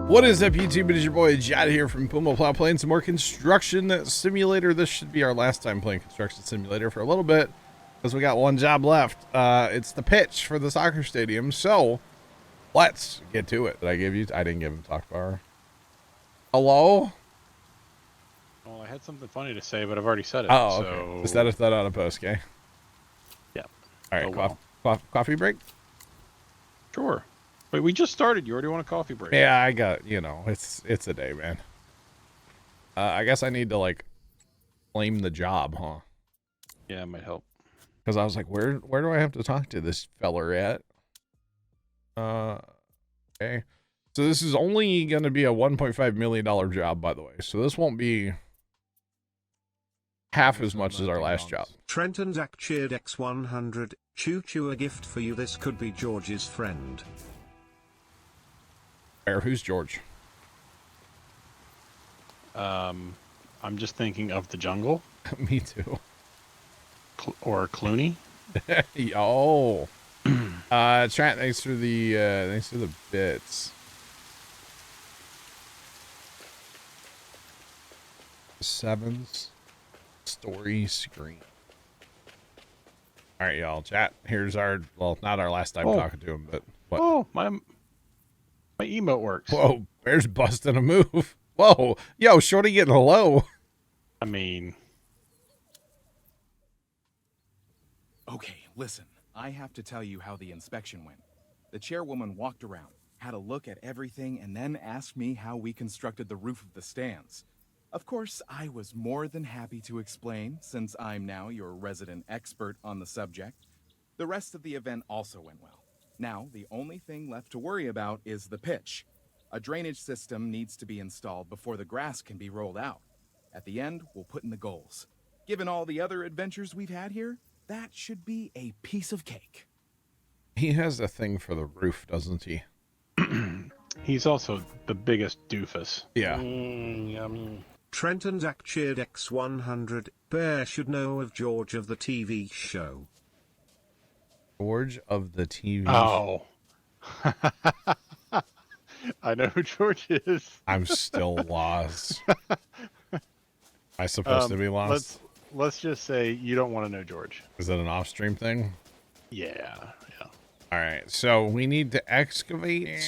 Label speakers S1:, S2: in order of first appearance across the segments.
S1: What is up, YouTube? It is your boy Jad here from Puma Plow playing some more Construction Simulator. This should be our last time playing Construction Simulator for a little bit because we got one job left. It's the pitch for the soccer stadium. So let's get to it. Did I give you? I didn't give him talk power. Hello?
S2: Well, I had something funny to say, but I've already said it.
S1: Oh, okay. Just edit that out of post, okay?
S2: Yeah.
S1: All right. Coffee break?
S2: Sure. Wait, we just started. You already want a coffee break?
S1: Yeah, I got, it's a day, man. I guess I need to, like, claim the job, huh?
S2: Yeah, it might help.
S1: Because I was like, where do I have to talk to this feller at? Okay. So this is only going to be a $1.5 million job, by the way. So this won't be half as much as our last job.
S3: Trent and Zach cheered X100. Choo-choo, a gift for you. This could be George's friend.
S1: Who's George?
S2: I'm just thinking of the jungle.
S1: Me too.
S2: Or Clooney.
S1: Oh. Trent, thanks for the bits. Sevens story screen. All right, y'all. Chat. Here's our, well, not our last time talking to him, but what?
S2: Oh, my emote works.
S1: Whoa, Bear's busting a move. Whoa, yo, Shorty getting hello.
S2: I mean,
S4: okay, listen. I have to tell you how the inspection went. The chairwoman walked around, had a look at everything, and then asked me how we constructed the roof of the stands. Of course, I was more than happy to explain, since I'm now your resident expert on the subject. The rest of the event also went well. Now, the only thing left to worry about is the pitch. A drainage system needs to be installed before the grass can be rolled out. At the end, we'll put in the goals. Given all the other adventures we've had here, that should be a piece of cake.
S1: He has a thing for the roof, doesn't he?
S2: he's also the biggest doofus.
S1: Yeah.
S2: Yummy.
S3: Trent and Zach cheered X100. Bear should know of George of the TV show.
S1: George of the TV.
S2: Oh. I know who George is.
S1: I'm still lost. Am I supposed to be lost?
S2: Let's just say you don't want to know George.
S1: Is that an off-stream thing?
S2: Yeah.
S1: All right, so we need to excavate.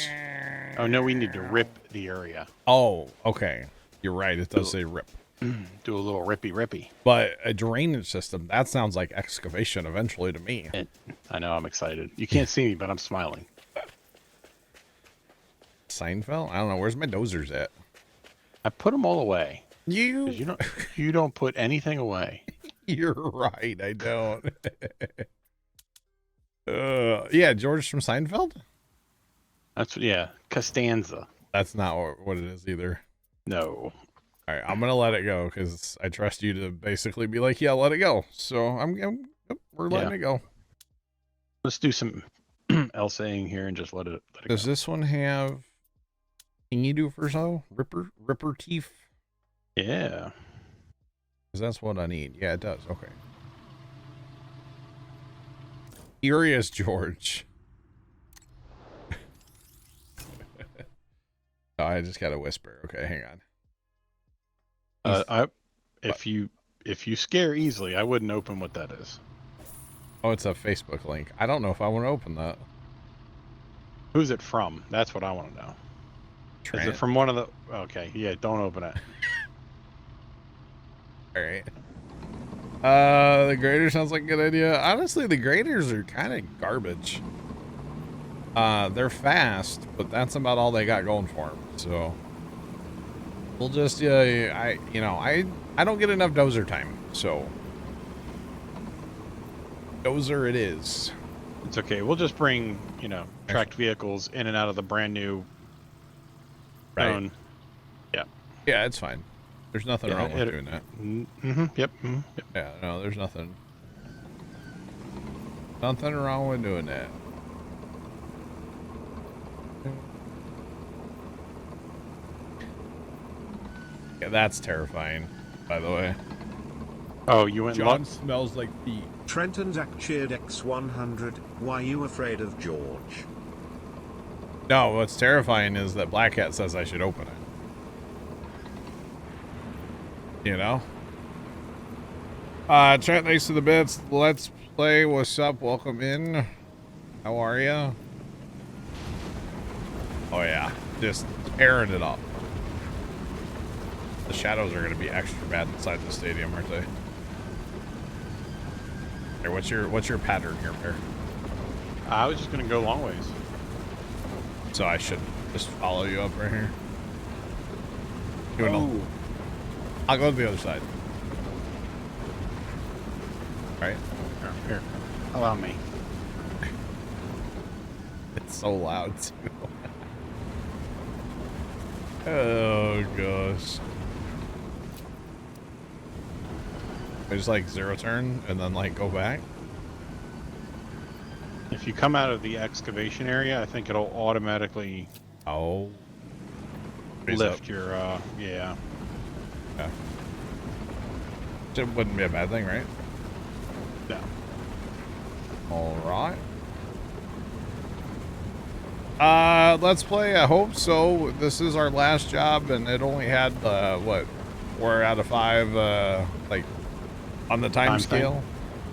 S2: Oh, no, we need to rip the area.
S1: Oh, okay. You're right. It does say rip.
S2: Do a little rippy.
S1: But a drainage system, that sounds like excavation eventually to me.
S2: I know, I'm excited. You can't see me, but I'm smiling.
S1: Seinfeld? I don't know. Where's my dozers at?
S2: I put them all away.
S1: You
S2: don't put anything away.
S1: You're right. I don't. Yeah, George from Seinfeld?
S2: Yeah, Costanza.
S1: That's not what it is either.
S2: No.
S1: All right, I'm gonna let it go because I trust you to basically be like, yeah, let it go. So we're letting it go.
S2: Let's do some L-saying here and just let it go.
S1: Does this one have? Can you do for so ripper teeth?
S2: Yeah.
S1: Because that's what I need. Yeah, it does. Okay. Furious George. Oh, I just got a whisper. Okay, hang on.
S2: If you scare easily, I wouldn't open what that is.
S1: Oh, it's a Facebook link. I don't know if I want to open that.
S2: Who's it from? That's what I want to know. Is it from one of the... Okay, yeah, don't open it.
S1: All right. The grader sounds like a good idea. Honestly, the graders are kind of garbage. They're fast, but that's about all they got going for them. So we'll just, I don't get enough dozer time, so dozer it is.
S2: It's okay. We'll just bring, tracked vehicles in and out of the brand new zone. Yeah.
S1: Yeah, it's fine. There's nothing wrong with doing that.
S2: Yep.
S1: Yeah, no, there's nothing wrong with doing that. Yeah, that's terrifying, by the way.
S2: Oh, you went
S1: John smells like feet.
S3: Trent and Zach cheered X100. Why you afraid of George?
S1: No, what's terrifying is that Black Cat says I should open it. You know? Chat, thanks to the bits. Let's play. What's up? Welcome in. How are ya? Oh yeah, just tearing it up. The shadows are going to be extra bad inside the stadium, aren't they? Here, what's your pattern here, Bear?
S2: I was just gonna go long ways.
S1: So I should just follow you up right here.
S2: Oh.
S1: I'll go to the other side. Right?
S2: Here. Allow me.
S1: It's so loud too. Oh gosh. I just like zero turn and then like go back.
S2: If you come out of the excavation area, I think it'll automatically lift
S1: up.
S2: your yeah.
S1: Yeah. It wouldn't be a bad thing, right?
S2: No.
S1: All right. Let's play. I hope so. This is our last job, and it only had what, 4 out of 5 like on the time scale.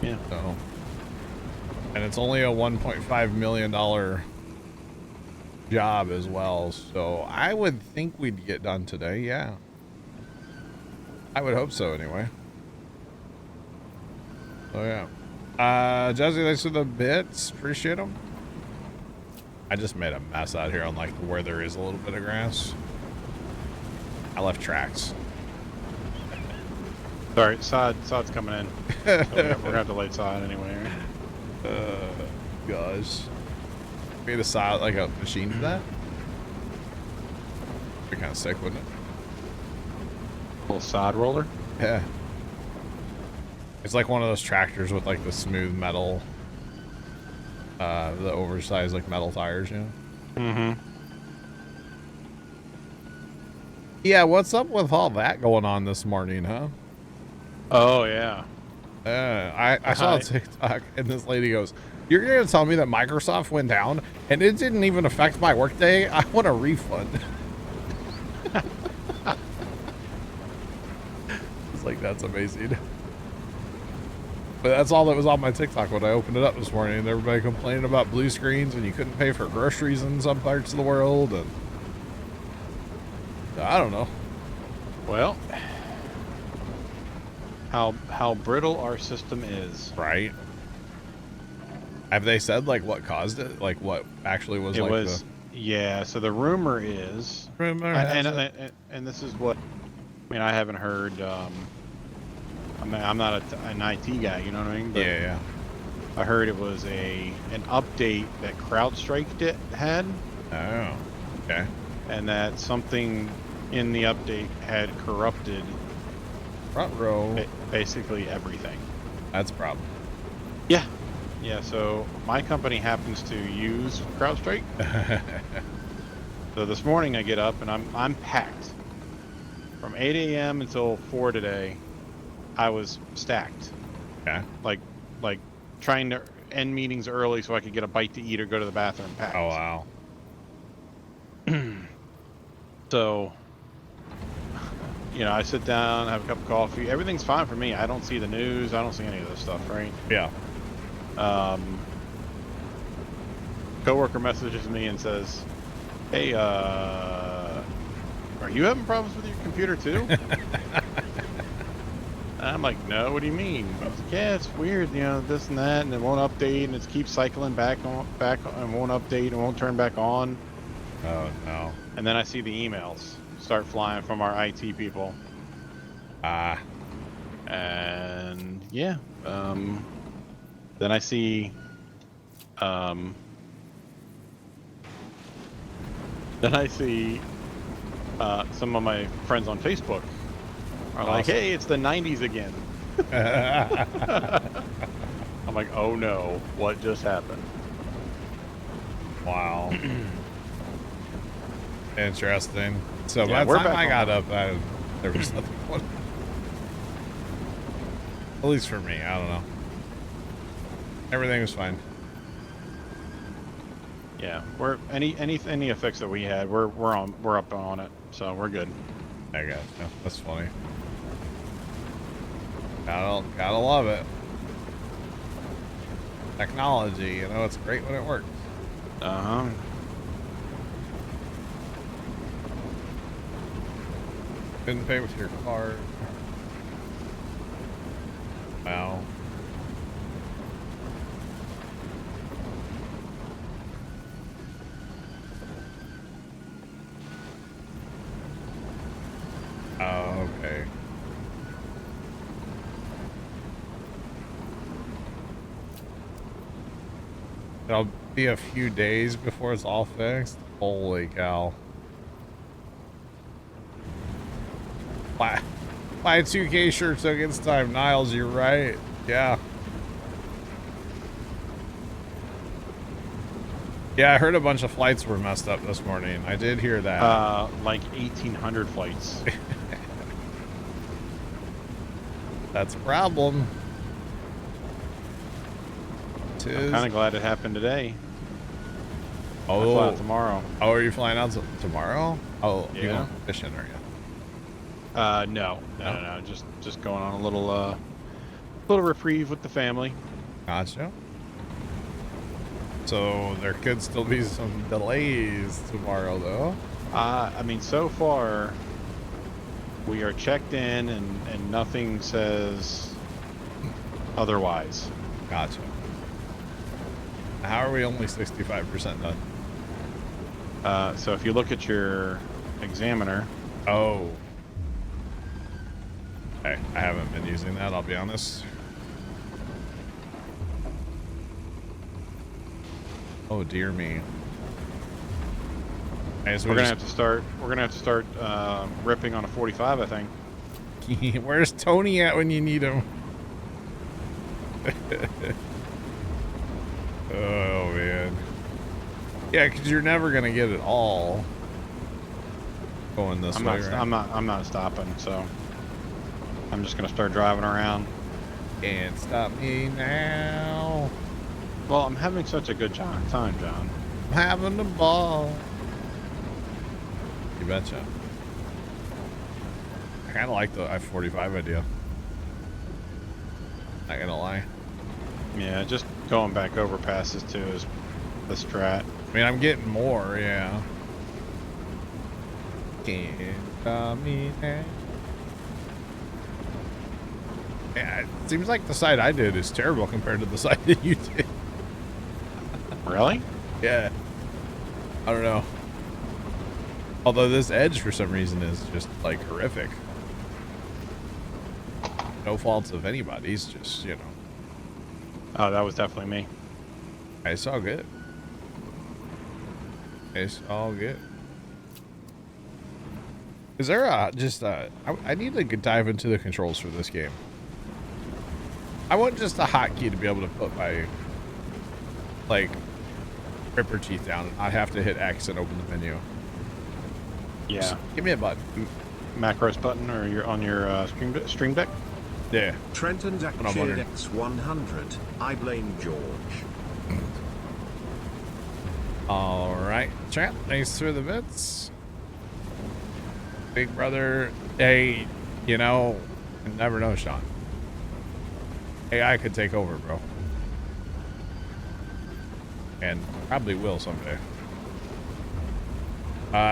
S2: Yeah.
S1: So, and it's only a $1.5 million job as well. So I would think we'd get done today. Yeah. I would hope so anyway. So yeah. Jazzy, thanks for the bits. Appreciate them. I just made a mess out here on like where there is a little bit of grass. I left tracks.
S2: Sorry, sod's coming in. So we're gonna have to lay sod anyway.
S1: Gosh. Made a sod like a machine for that? Be kind of sick, wouldn't it?
S2: Little sod roller.
S1: Yeah. It's like one of those tractors with like the smooth metal, the oversized like metal tires, you know?
S2: Mm-hmm.
S1: Yeah, what's up with all that going on this morning, huh?
S2: Oh yeah.
S1: I saw a TikTok and this lady goes, "You're going to tell me that Microsoft went down and it didn't even affect my workday? I want a refund." It's like, that's amazing. But that's all that was on my TikTok when I opened it up this morning, and everybody complaining about blue screens and you couldn't pay for groceries in some parts of the world, and I don't know.
S2: Well, how brittle our system is.
S1: Right. Have they said like what caused it? Like what actually was
S2: It
S1: like
S2: was yeah, so the rumor is and this is what I mean, I haven't heard I'm not an IT guy, you know what I mean? But
S1: yeah.
S2: I heard it was an update that CrowdStrike had.
S1: Oh, okay.
S2: And that something in the update had corrupted
S1: Front row.
S2: Basically everything.
S1: That's a problem.
S2: Yeah. Yeah, so my company happens to use CrowdStrike. So this morning I get up and I'm packed. From 8 a.m. until 4 today, I was stacked.
S1: Yeah.
S2: Like trying to end meetings early so I could get a bite to eat or go to the bathroom packed.
S1: Oh wow.
S2: So, you know, I sit down, have a cup of coffee. Everything's fine for me. I don't see the news. I don't see any of this stuff, right?
S1: Yeah.
S2: Coworker messages me and says, "Hey, are you having problems with your computer too?" I'm like, "No, what do you mean?" He's like, "Yeah, it's weird, you know, this and that, and it won't update, and it keeps cycling back, and won't update, and won't turn back on."
S1: Oh no.
S2: And then I see the emails start flying from our IT people. And yeah, then I see, some of my friends on Facebook are like, "Hey, it's the 90s again." I'm like, "Oh no, what just happened?"
S1: Wow. Interesting. So
S2: Yeah,
S1: by the
S2: we're
S1: time
S2: back
S1: I
S2: on.
S1: got up, there was nothing going on. At least for me, I don't know. Everything was fine.
S2: Yeah, we're any effects that we had, we're up on it, so we're good.
S1: I guess. Yeah, that's funny. Gotta love it. Technology, you know, it's great when it works.
S2: Uh-huh.
S1: Couldn't pay with your card. Wow. Oh, okay. It'll be a few days before it's all fixed. Holy cow. Buy 2K shirts against time. Niles, you're right. Yeah. Yeah, I heard a bunch of flights were messed up this morning. I did hear that.
S2: Like 1,800 flights.
S1: That's a problem.
S2: I'm kind of glad it happened today. I fly
S1: Oh,
S2: out tomorrow.
S1: oh, are you flying out tomorrow? Oh, you
S2: Yeah.
S1: going fishing, are you?
S2: No. Just going on a little reprieve with the family.
S1: Gotcha. So there could still be some delays tomorrow, though.
S2: I mean, so far we are checked in, and nothing says otherwise.
S1: Gotcha. How are we only 65% done?
S2: So if you look at your examiner,
S1: Oh. Okay, I haven't been using that, I'll be honest. Oh dear me. Okay, so
S2: we're gonna have to start. We're gonna have to start ripping on a 45, I think.
S1: Where's Tony at when you need him? Oh man. Yeah, because you're never gonna get it all going this way. Right?
S2: I'm not stopping. So I'm just gonna start driving around.
S1: Can't stop me now.
S2: Well, I'm having such a good time, John.
S1: I'm having a ball. You betcha. I kind of like the I-45 idea. Not gonna lie.
S2: Yeah, just going back over passes too is the strat.
S1: I mean, I'm getting more, yeah. Can't stop me now. Yeah, it seems like the side I did is terrible compared to the side that you did.
S2: Really?
S1: Yeah. I don't know. Although this edge for some reason is just like horrific. No faults of anybody's, just, you know.
S2: Oh, that was definitely me.
S1: It's all good. It's all good. Is there I need to dive into the controls for this game. I want just a hotkey to be able to put my, like, ripper teeth down and not have to hit X and open the menu.
S2: Yeah.
S1: Just give me a button.
S2: Macros button, or you're on your stream deck?
S1: Yeah.
S3: Trent and Zach cheered X100. I blame George.
S1: All right, chat. Thanks for the bits. Big brother. Hey, you know, you never know, Sean. AI could take over, bro. And probably will someday.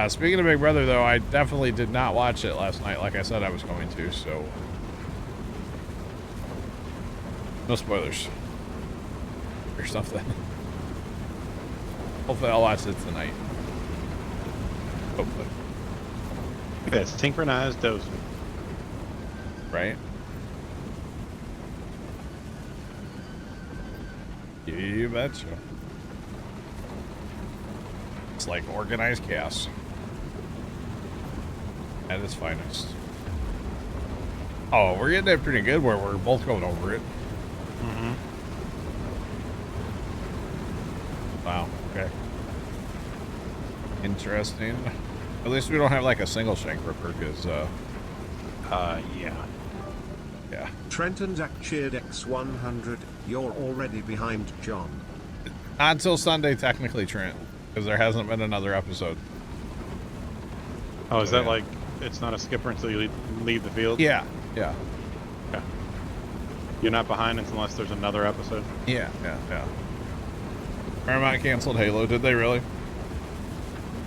S1: Speaking of Big Brother, though, I definitely did not watch it last night like I said I was going to, so... No spoilers. Or something. Hopefully I'll watch it tonight. Hopefully.
S2: It's synchronized dosing.
S1: Right? You betcha. It's like organized chaos at its finest. Oh, we're getting it pretty good where we're both going over it.
S2: Mm-hmm.
S1: Wow, okay. Interesting. At least we don't have like a single shank ripper, because,
S2: yeah.
S1: yeah.
S3: Trent and Zach cheered X100. You're already behind John.
S1: Not until Sunday, technically, Trent. because there hasn't been another episode.
S2: Oh, is
S1: So,
S2: that
S1: yeah.
S2: like it's not a skipper until you leave the field?
S1: Yeah, yeah,
S2: Okay. You're not behind unless there's another episode.
S1: yeah. Paramount canceled Halo, did they really?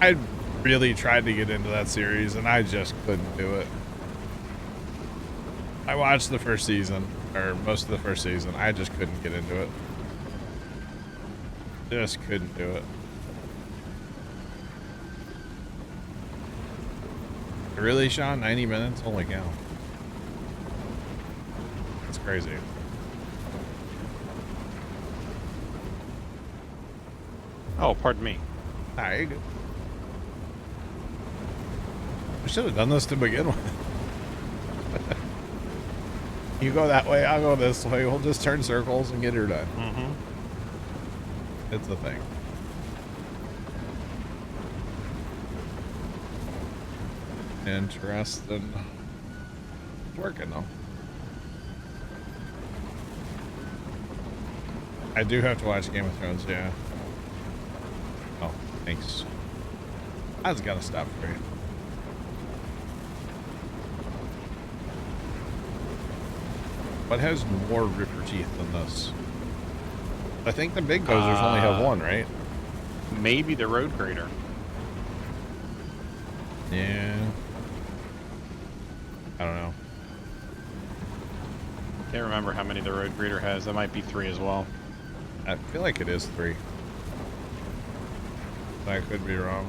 S1: I really tried to get into that series and I just couldn't do it. I watched the first season, or most of the first season. I just couldn't get into it. Just couldn't do it. Really, Sean? 90 minutes? Holy cow. That's crazy.
S2: Oh, pardon me.
S1: Alright, you're good. We should have done this to begin with. You go that way, I'll go this way. We'll just turn circles and get her done.
S2: Mm-hmm.
S1: It's a thing. Interesting. It's working though. I do have to watch Game of Thrones, yeah. Oh, thanks. I just gotta stop for you. What has more ripper teeth than this? I think the big dozers only have one, right?
S2: Maybe the road grader.
S1: Yeah. I don't know.
S2: Can't remember how many the road grader has. That might be 3 as well.
S1: I feel like it is 3. I could be wrong.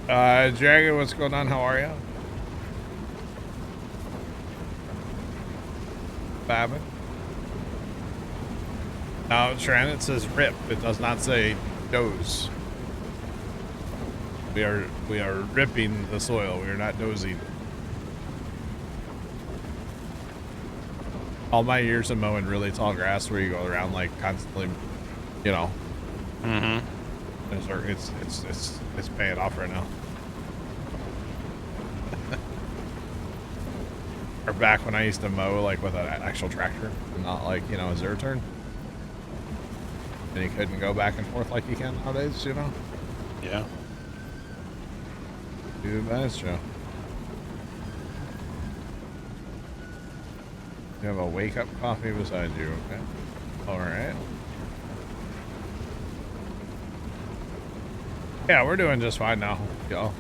S1: Dragon, what's going on? How are you? Babbitt? No, Trent, it says rip. It does not say doze. We are ripping the soil. We are not dozing. All my years of mowing really tall grass where you go around like constantly, you know.
S2: Mm-hmm.
S1: It's paying off right now. Or back when I used to mow like with an actual tractor and not like, you know, a zero turn. And you couldn't go back and forth like you can nowadays, you know?
S2: Yeah.
S1: Do the best, Joe. You have a wake-up coffee beside you, okay? Alright. Yeah, we're doing just fine now, y'all.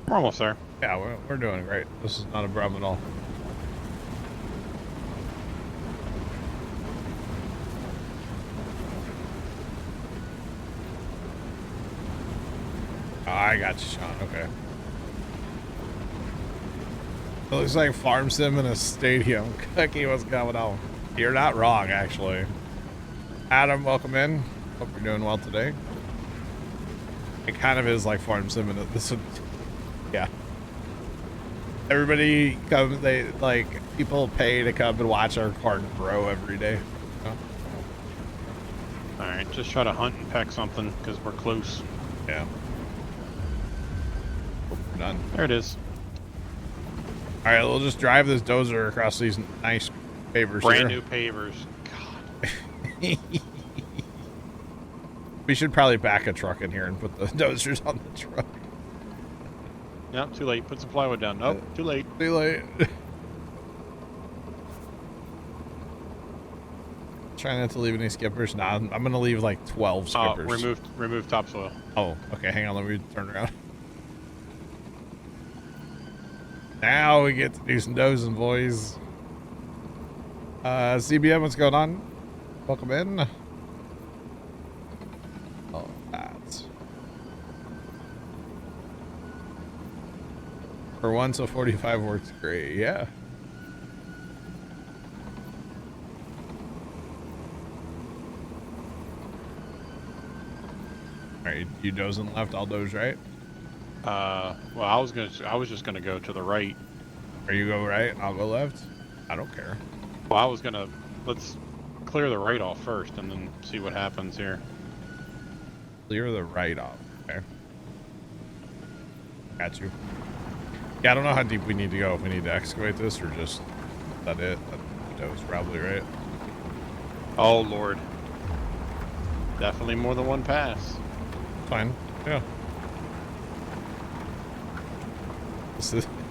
S2: We're almost there.
S1: Yeah, we're doing great. This is not a problem at all. Oh, I got you, Sean. Okay. It looks like Farm Sim in a stadium. Cookie, what's going on? You're not wrong, actually. Adam, welcome in. Hope you're doing well today. It kind of is like Farm Sim in this one. Yeah. Everybody comes, they like people pay to come and watch our garden grow every day. You know?
S2: Alright, just try to hunt and peck something because we're close.
S1: Yeah. We're done.
S2: There it is.
S1: All right, we'll just drive this dozer across these nice pavers.
S2: Brand
S1: here.
S2: new pavers. God.
S1: We should probably back a truck in here and put the dozers on the truck.
S2: Yep, too late. Put some plywood down. Nope, too late.
S1: Too late. Try not to leave any skippers. Nah, I'm gonna leave like 12 skippers.
S2: Remove topsoil.
S1: Oh, okay. Hang on. Let me turn around. Now we get to do some dozing, boys. CBM, what's going on? Welcome in. Oh, that's for once a 45 works great. Yeah. All right, you dozing left, I'll doze right.
S2: Well, I was just gonna go to the right.
S1: Or you go right, I'll go left. I don't care.
S2: Well, let's clear the right off first and then see what happens here.
S1: Clear the right off. Okay. Got you. Yeah, I don't know how deep we need to go. If we need to excavate this or just that it. That was probably right.
S2: Oh, Lord. Definitely more than one pass.
S1: Fine. Yeah.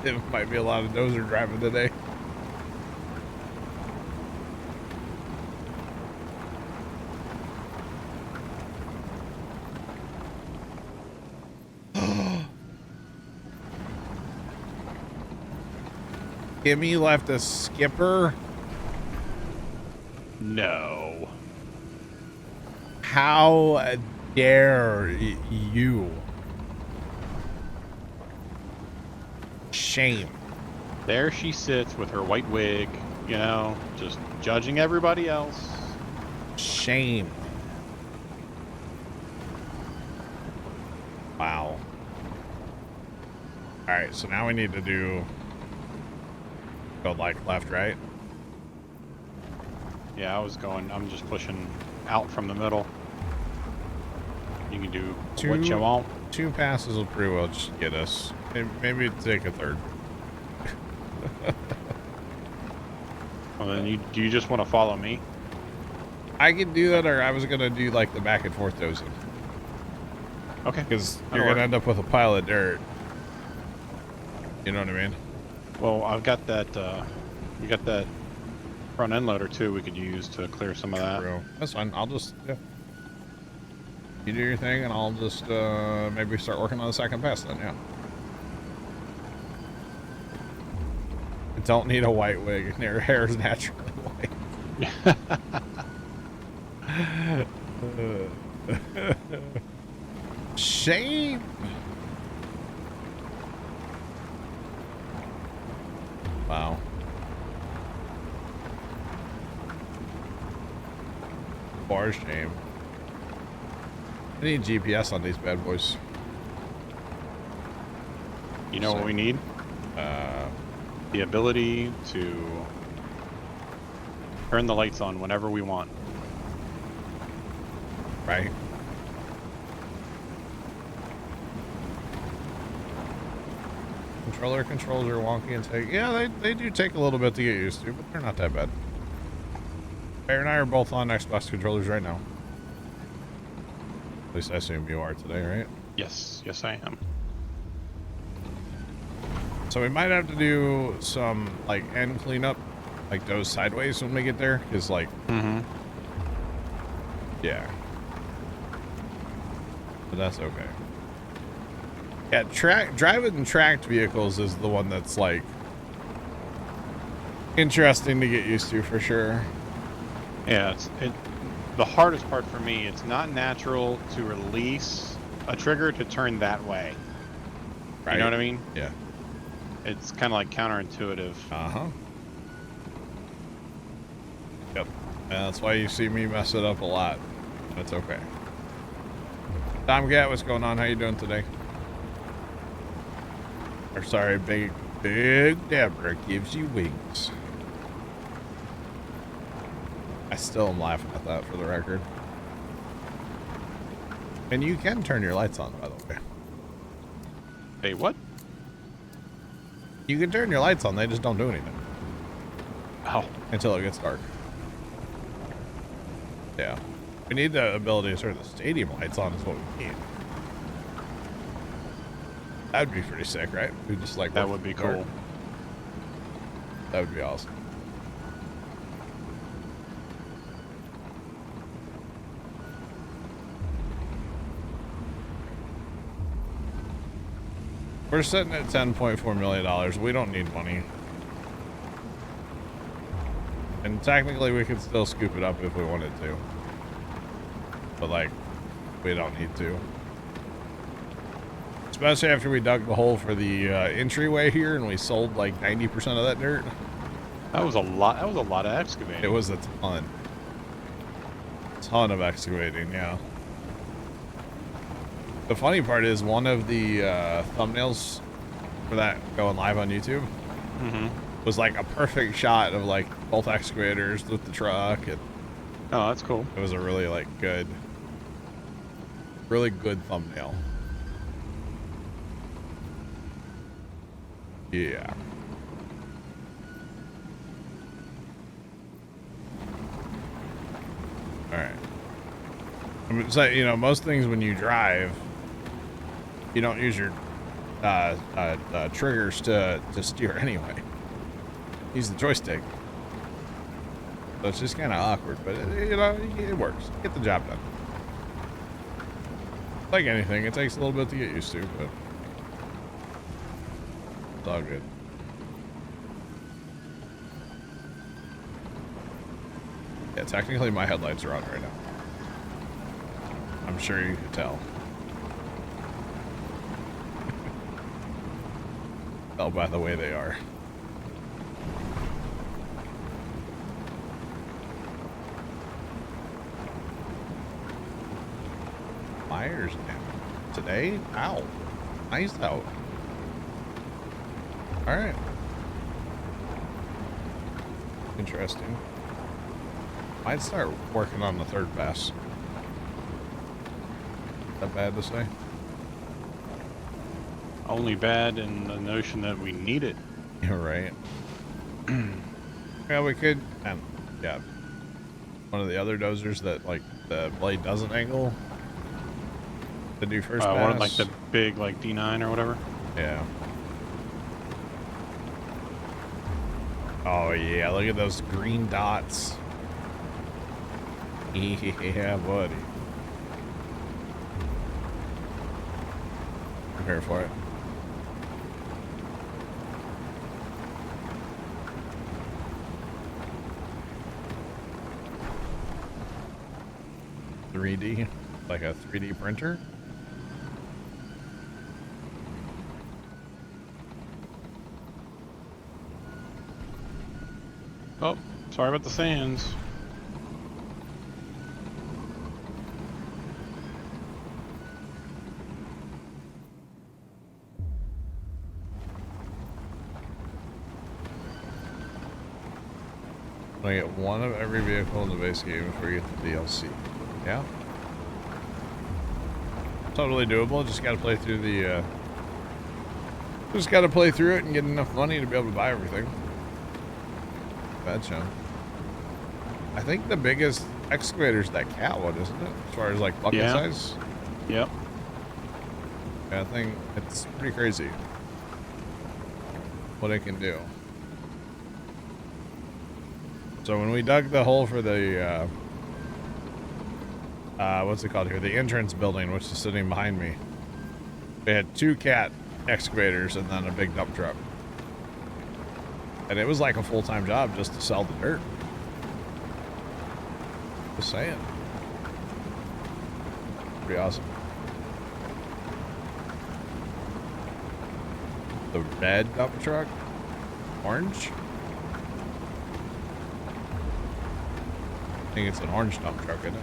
S1: It might be a lot of dozer driving today. Kimmy left a skipper.
S2: No.
S1: How dare you? Shame.
S2: There she sits with her white wig, you know, just judging everybody else.
S1: Shame. Wow. All right, so now we need to go like left, right?
S2: Yeah, I'm just pushing out from the middle. You can do what you want.
S1: 2 passes will pretty well just get us. Maybe take a third.
S2: Well, then do you just want to follow me?
S1: I could do that, or I was gonna do like the back and forth dosing.
S2: Okay.
S1: Because
S2: That'll
S1: you're
S2: work.
S1: gonna end up with a pile of dirt. You know what I mean?
S2: Well, I've got that. We got that front end loader too. We could use to clear some of that.
S1: True. That's fine. I'll just you do your thing, and I'll just maybe start working on the second pass then. Yeah. I don't need a white wig. Their hair is naturally white. Shame. Wow. Bar shame. I need GPS on these bad boys.
S2: You know what we need? The ability to turn the lights on whenever we want.
S1: Right. Controller controls are wonky and take. Yeah, they do take a little bit to get used to, but they're not that bad. Bear and I are both on Xbox controllers right now. At least I assume you are today, right?
S2: Yes, yes I am.
S1: So we might have to do some like end cleanup, like those sideways when we get there, because like, yeah. But that's okay. Yeah, driving tracked vehicles is the one that's like interesting to get used to for sure.
S2: Yeah, the hardest part for me, it's not natural to release a trigger to turn that way.
S1: Right.
S2: You know what I mean?
S1: Yeah.
S2: It's kind of like counterintuitive.
S1: Uh-huh. Yep. And that's why you see me mess it up a lot. That's okay. Tom Gat, what's going on? How you doing today? Or sorry, Big Deborah gives you wings. I still am laughing at that for the record. And you can turn your lights on, by the way.
S2: Hey, what?
S1: You can turn your lights on, they just don't do anything.
S2: Oh.
S1: Until it gets dark. Yeah. We need the ability to turn the stadium lights on is what we need. That'd be pretty sick, right? We just like
S2: That would be cool.
S1: That would be awesome. We're sitting at $10.4 million. We don't need money. And technically we could still scoop it up if we wanted to. But like, we don't need to. Especially after we dug the hole for the entryway here and we sold like 90% of that dirt.
S2: That was a lot of excavating.
S1: It was a ton of excavating, yeah. The funny part is one of the thumbnails for that going live on YouTube was like a perfect shot of like both excavators with the truck. And
S2: oh, that's cool.
S1: it was a really like really good thumbnail. Yeah. All right. I mean, so, you know, most things when you drive, you don't use your triggers to steer anyway. Use the joystick. So it's just kind of awkward, but you know, it works. Get the job done. Like anything, it takes a little bit to get used to, but it's all good. Yeah, technically my headlights are on right now. I'm sure you can tell. Tell by the way they are. Fires now. Today? Ow. Nice out. Alright. Interesting. Might start working on the third pass. Is that bad to say?
S2: Only bad in the notion that we need it.
S1: You're right. Yeah, we could, and yeah, one of the other dozers that like the blade doesn't angle to do first pass.
S2: One of like the big like D9 or whatever.
S1: Yeah. Oh yeah, look at those green dots. Yeah, buddy. Prepare for it. .3D, like a 3D printer.
S2: Oh, sorry about the sands.
S1: I get one of every vehicle in the base game before you get the DLC. Yeah. Totally doable. Just gotta play through the, just gotta play through it and get enough money to be able to buy everything. Bad show. I think the biggest excavator is that cat one, isn't it? As far as like bucket size?
S2: Yep.
S1: Yeah, I think it's pretty crazy what it can do. So when we dug the hole for the, what's it called here? The entrance building, which is sitting behind me. We had 2 cat excavators and then a big dump truck. And it was like a full-time job just to sell the dirt. Just saying. Pretty awesome. The red dump truck? Orange? I think it's an orange dump truck, isn't it?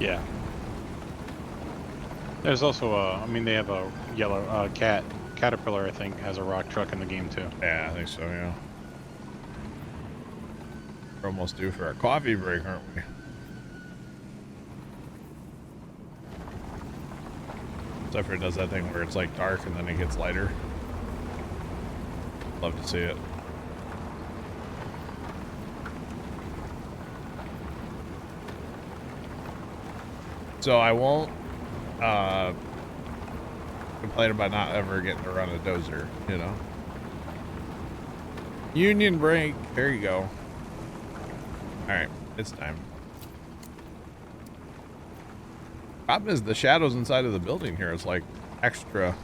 S2: Yeah. There's also I mean, they have a yellow Caterpillar, I think, has a rock truck in the game too.
S1: Yeah, I think so, yeah. We're almost due for a coffee break, aren't we? Except for it does that thing where it's like dark and then it gets lighter. Love to see it. So I won't complain about not ever getting to run a dozer, you know. Union break. There you go. Alright, it's time. Problem is the shadows inside of the building here is like extra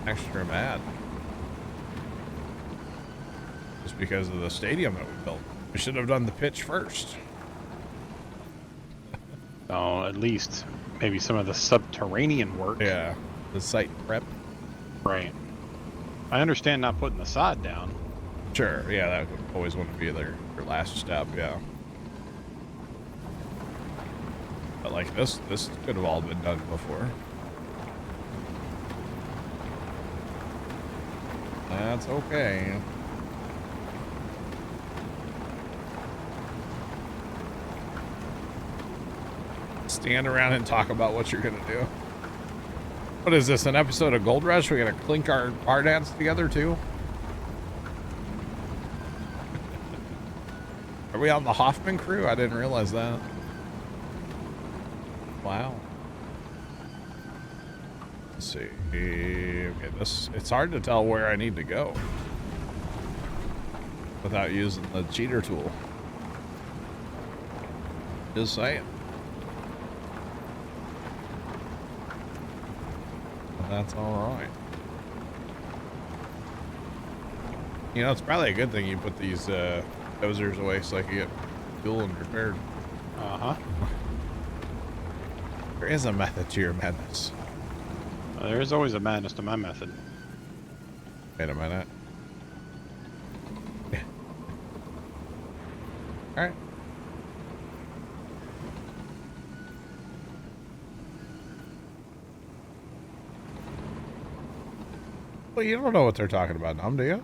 S1: mad. Just because of the stadium that we built. We should have done the pitch first.
S2: Oh, at least maybe some of the subterranean work.
S1: Yeah, the site prep.
S2: Right. I understand not putting the sod down.
S1: Sure, yeah, that would always want to be their last step, yeah. But like this could have all been done before. That's okay. Stand around and talk about what you're gonna do. What is this, an episode of Gold Rush? We're gonna clink our dance together too? Are we on the Hoffman crew? I didn't realize that. Wow. Let's see. Okay, it's hard to tell where I need to go without using the cheater tool. Just saying. But that's all right. You know, it's probably a good thing you put these dozers away so I can get fuel and repaired.
S2: Uh-huh.
S1: There is a method to your madness.
S2: There is always a madness to my method.
S1: Wait a minute. All right. Well, you don't know what they're talking about, Nom, do you?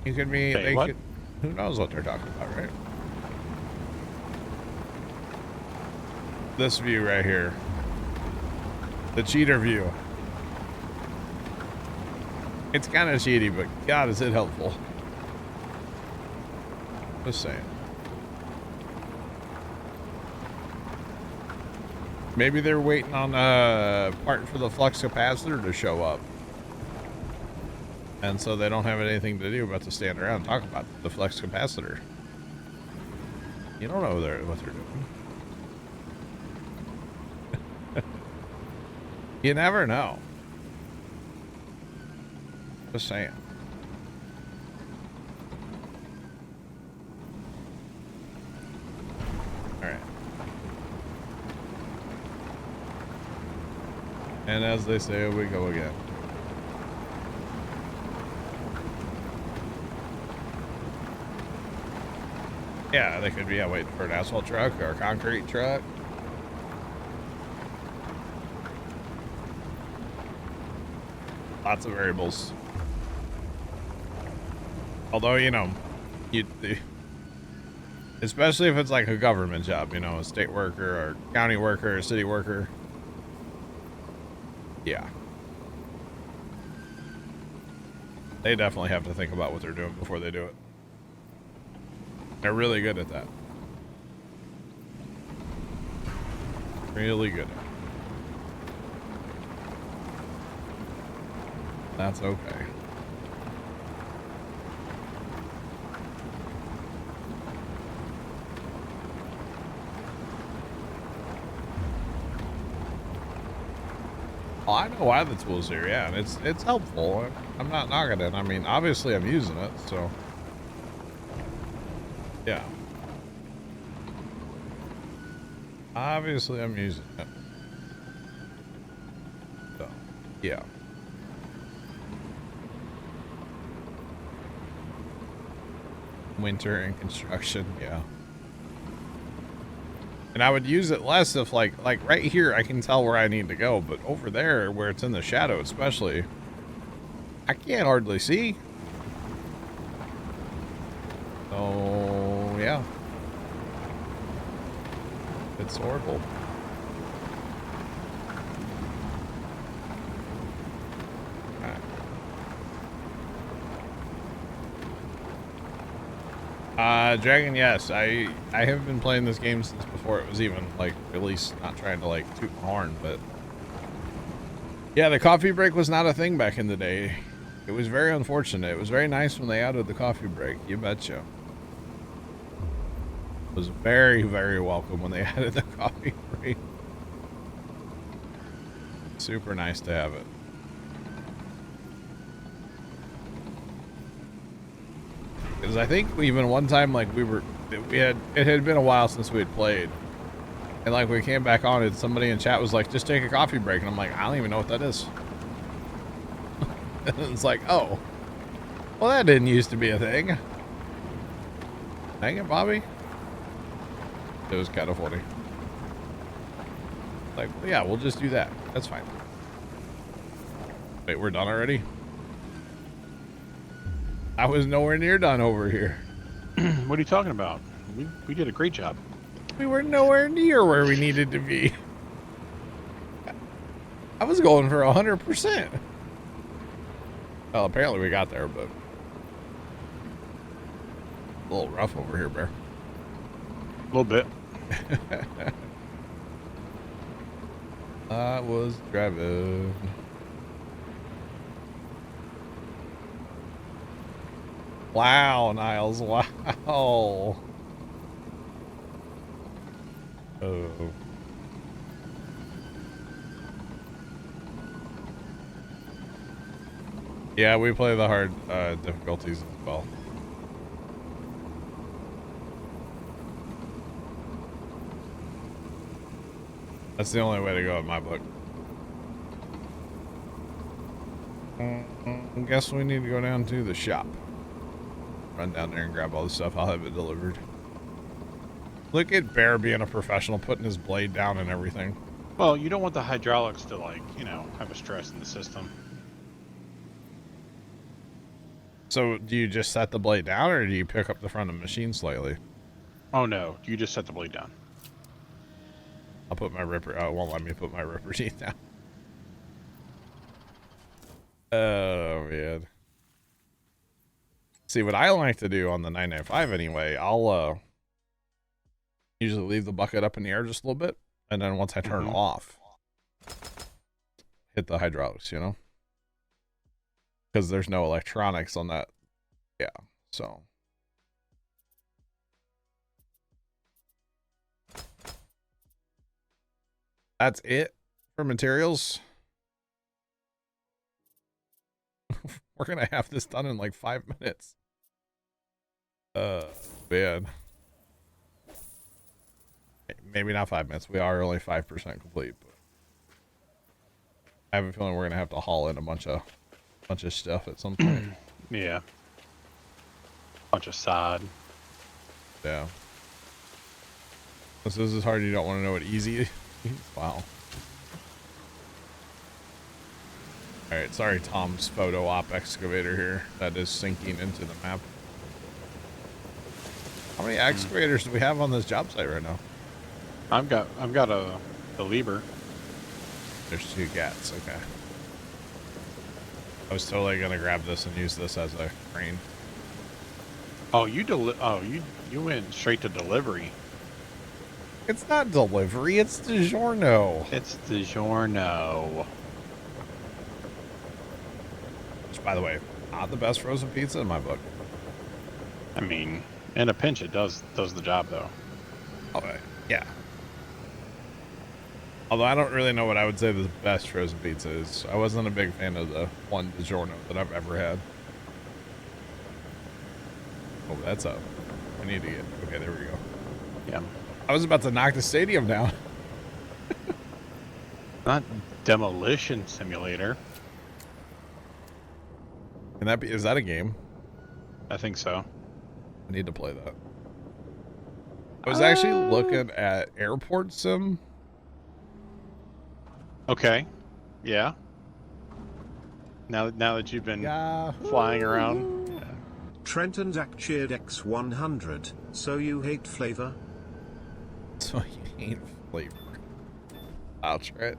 S1: You could be.
S2: Hey,
S1: They
S2: what?
S1: could, who knows what they're talking about, right? This view right here. The cheater view. It's kind of cheaty, but God, is it helpful. Just saying. Maybe they're waiting on a part for the flux capacitor to show up. And so they don't have anything to do but to stand around and talk about the flux capacitor. You don't know what they're doing. You never know. Just saying. All right. And as they say, we go again. Yeah, they could be waiting for an asphalt truck or a concrete truck. Lots of variables. Although, you know, especially if it's like a government job, you know, a state worker or county worker or city worker. Yeah. They definitely have to think about what they're doing before they do it. They're really good at that. Really good at it. That's okay. Oh, I know why the tool's here, yeah, and it's helpful. I'm not knocking it. I mean, obviously I'm using it, so yeah. Obviously I'm using it. So, yeah. Winter and construction, yeah. And I would use it less if like right here I can tell where I need to go, but over there where it's in the shadow especially, I can't hardly see. So yeah. It's horrible. Dragon, yes, I have been playing this game since before it was even like released. Not trying to like toot my horn, but yeah, the coffee break was not a thing back in the day. It was very unfortunate. It was very nice when they added the coffee break. You betcha. It was very, very welcome when they added the coffee break. Super nice to have it. Because I think even one time, like it had been a while since we had played, and like we came back on, and somebody in chat was like, "Just take a coffee break," and I'm like, "I don't even know what that is." And it's like, "Oh, well, that didn't used to be a thing." Dang it, Bobby. It was kind of funny. Like, well, yeah, we'll just do that. That's fine. Wait, we're done already? I was nowhere near done over here.
S2: What are you talking about? We did a great job.
S1: We were nowhere near where we needed to be. I was going for 100%. Well, apparently we got there, but a little rough over here, Bear.
S2: A little bit.
S1: I was driving. Wow, Niles. Wow. Oh. Yeah, we play the hard difficulties as well. That's the only way to go in my book. I guess we need to go down to the shop. Run down there and grab all the stuff. I'll have it delivered. Look at Bear being a professional, putting his blade down and everything.
S2: Well, you don't want the hydraulics to, like, you know, have a stress in the system.
S1: So do you just set the blade down, or do you pick up the front of the machine slightly?
S2: Oh no, you just set the blade down.
S1: I'll put my ripper. Oh, it won't let me put my ripper teeth down. Oh man. See, what I like to do on the 995 anyway, I'll usually leave the bucket up in the air just a little bit, and then once I turn it off, hit the hydraulics, you know? Because there's no electronics on that. Yeah, so. That's it for materials. We're going to have this done in like 5 minutes. Man. Maybe not 5 minutes. We are only 5% complete. But I have a feeling we're going to have to haul in a bunch of stuff at some point.
S2: Yeah. Bunch of sod.
S1: Yeah. This is hard. You don't want to know what easy is. Wow. Alright, sorry Tom's photo op excavator here. That is sinking into the map. How many excavators do we have on this job site right now?
S2: I've got the Lieber.
S1: There's 2 gats, okay. I was totally gonna grab this and use this as a crane.
S2: Oh, you went straight to delivery.
S1: It's not delivery, it's DiGiorno.
S2: It's DiGiorno.
S1: Which, by the way, not the best frozen pizza in my book.
S2: I mean, in a pinch, it does the job though.
S1: Okay, yeah. Although I don't really know what I would say the best frozen pizza is. I wasn't a big fan of the one DiGiorno that I've ever had. Oh, that's up. I need to get... Okay, there we go.
S2: Yeah.
S1: I was about to knock the stadium down.
S2: Not Demolition Simulator.
S1: Can that be... Is that a game?
S2: I think so.
S1: I need to play that. I was actually looking at Airport Sim.
S2: Okay. Yeah. Now that you've been flying around. Yeah.
S3: Trent and Zach cheered X100. So you hate flavor?
S1: So you hate flavor. I'll try it.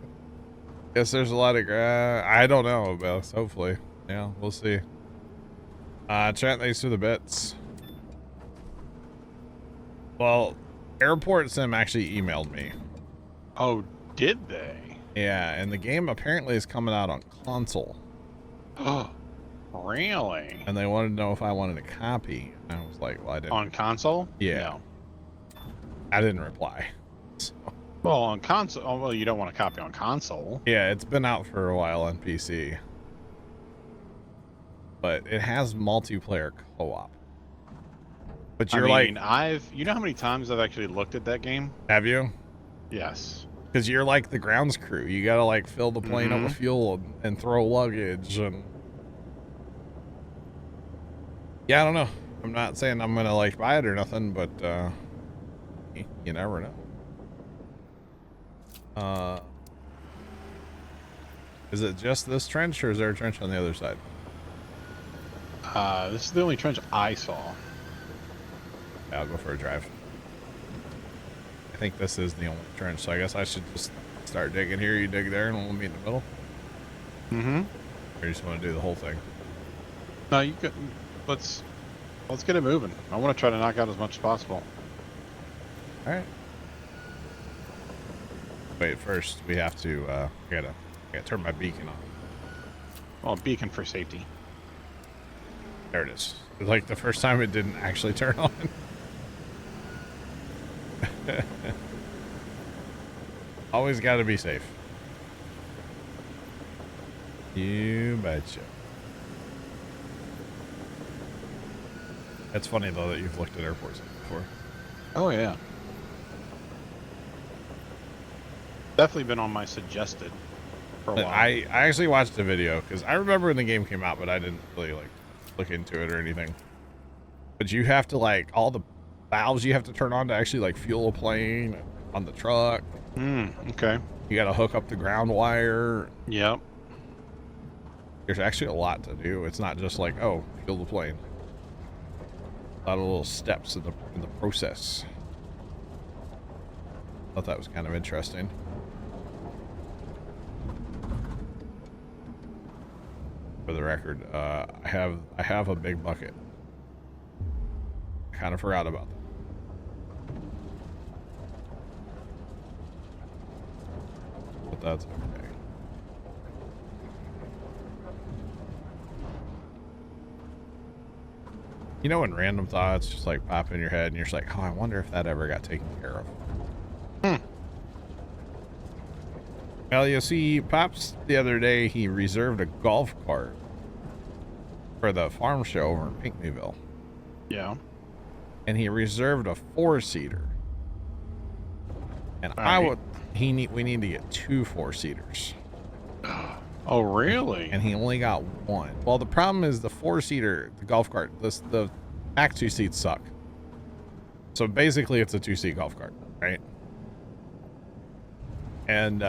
S1: Guess there's a lot of... I don't know about this. Hopefully. Yeah, we'll see. Trent, thanks for the bits. Well, Airport Sim actually emailed me.
S2: Oh, did they?
S1: Yeah, and the game apparently is coming out on console.
S2: Oh, really?
S1: And they wanted to know if I wanted a copy. And I was like, well, I didn't.
S2: On console?
S1: Yeah.
S2: No.
S1: I didn't reply. So.
S2: Well, on console. Oh, well, you don't want a copy on console.
S1: Yeah, it's been out for a while on PC. But it has multiplayer co-op. But you're like...
S2: You know how many times I've actually looked at that game?
S1: Have you?
S2: Yes.
S1: Because you're like the grounds crew. You gotta like fill the plane up with fuel and throw luggage and... Yeah, I don't know. I'm not saying I'm gonna like buy it or nothing, but you never know. Is it just this trench, or is there a trench on the other side?
S2: This is the only trench I saw.
S1: Yeah, I'll go for a drive. I think this is the only trench, so I guess I should just start digging here. You dig there, and we'll meet in the middle.
S2: Mm-hmm.
S1: Or you just want to do the whole thing?
S2: No, you could. Let's get it moving. I want to try to knock out as much as possible.
S1: All right. Wait, first we have to, I gotta turn my beacon on.
S2: Well, beacon for safety.
S1: There it is. It's like the first time it didn't actually turn on. Always gotta be safe. You betcha. It's funny though that you've looked at airports before.
S2: Oh yeah. Definitely been on my suggested for a while.
S1: I actually watched a video because I remember when the game came out, but I didn't really like look into it or anything. But you have to like all the valves you have to turn on to actually like fuel a plane on the truck.
S2: Okay.
S1: You got to hook up the ground wire.
S2: Yep.
S1: There's actually a lot to do. It's not just like, oh, fuel the plane. A lot of little steps in the process. Thought that was kind of interesting. For the record, I have a big bucket. I kind of forgot about that. But that's okay. You know when random thoughts just like pop in your head and you're just like, oh, I wonder if that ever got taken care of. Well, you see, Pops the other day, he reserved a golf cart for the farm show over in Pinckneyville.
S2: Yeah.
S1: And he reserved a 4-seater. And we need to get 2 4-seaters.
S2: Oh, really?
S1: And he only got 1. Well, the problem is the 4-seater, the golf cart, the back 2 seats suck. So basically it's a 2-seat golf cart, right? And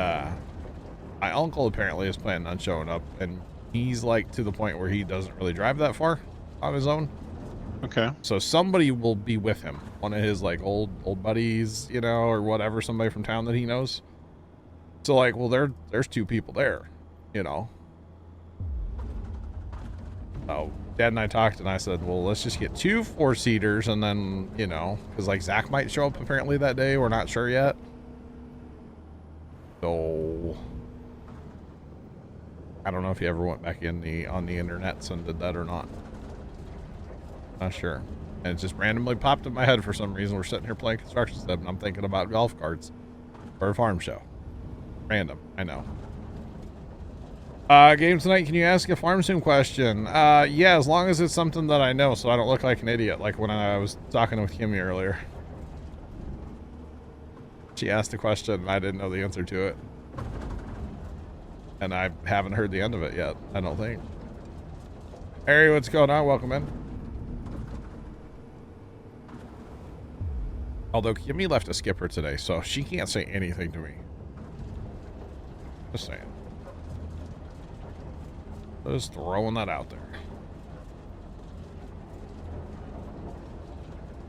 S1: my uncle apparently is planning on showing up, and he's like to the point where he doesn't really drive that far on his own.
S2: Okay.
S1: So somebody will be with him, one of his like old buddies, you know, or whatever, somebody from town that he knows. So like, well, there's 2 people there, you know. Oh, Dad and I talked, and I said, well, let's just get 2 4-seaters, and then, you know, because like Zach might show up apparently that day. We're not sure yet. So I don't know if he ever went back on the internets and did that or not. Not sure. And it just randomly popped in my head for some reason. We're sitting here playing construction stuff, and I'm thinking about golf carts for a farm show. Random, I know. Game tonight, can you ask a farm sim question? Yeah, as long as it's something that I know, so I don't look like an idiot, like when I was talking with Kimmy earlier. She asked a question, and I didn't know the answer to it. And I haven't heard the end of it yet, I don't think. Harry, what's going on? Welcome in. Although Kimmy left a skipper today, so she can't say anything to me. Just saying. Just throwing that out there.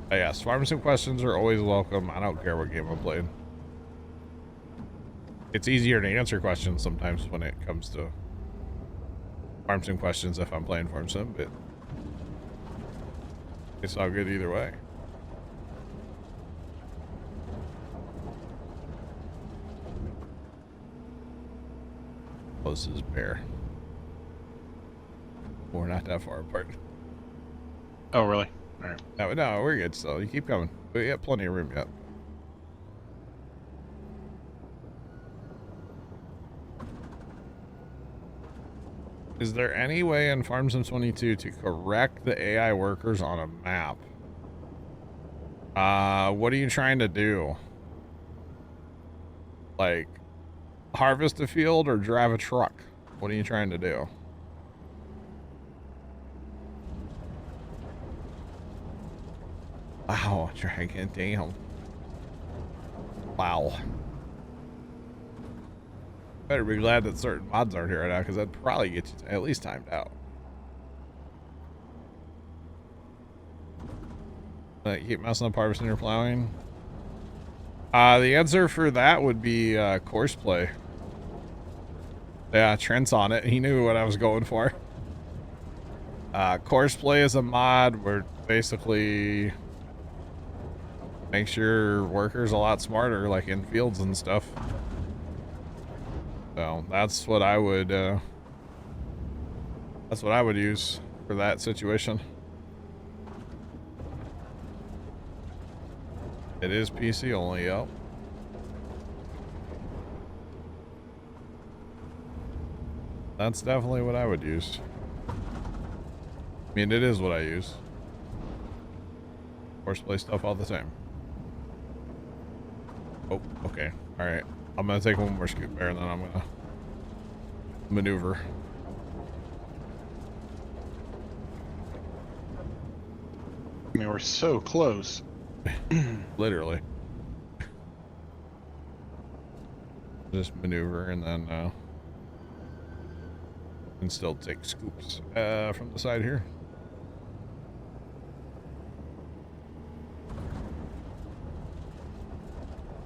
S1: But yes, farm sim questions are always welcome. I don't care what game I'm playing. It's easier to answer questions sometimes when it comes to farm sim questions if I'm playing farm sim, but it's all good either way. Oh, this is Bear. We're not that far apart.
S2: Oh, really? All right.
S1: No, we're good still. You keep coming. We got plenty of room yet. Is there any way in Farm Sim 22 to correct the AI workers on a map? What are you trying to do? Like, harvest a field or drive a truck? What are you trying to do? Wow, dragon, damn. Wow. Better be glad that certain mods aren't here right now, because that'd probably get you at least timed out. Keep messing up harvesting or plowing. The answer for that would be course play. Yeah, Trent's on it. He knew what I was going for. Course play is a mod where basically makes your workers a lot smarter, like in fields and stuff. So that's what I would use for that situation. It is PC only, yep. That's definitely what I would use. I mean, it is what I use. Horseplay stuff all the time. Oh, okay. Alright. I'm gonna take one more scoop there and then I'm gonna maneuver.
S2: I mean, we're so close.
S1: Literally. Just maneuver and then and still take scoops from the side here.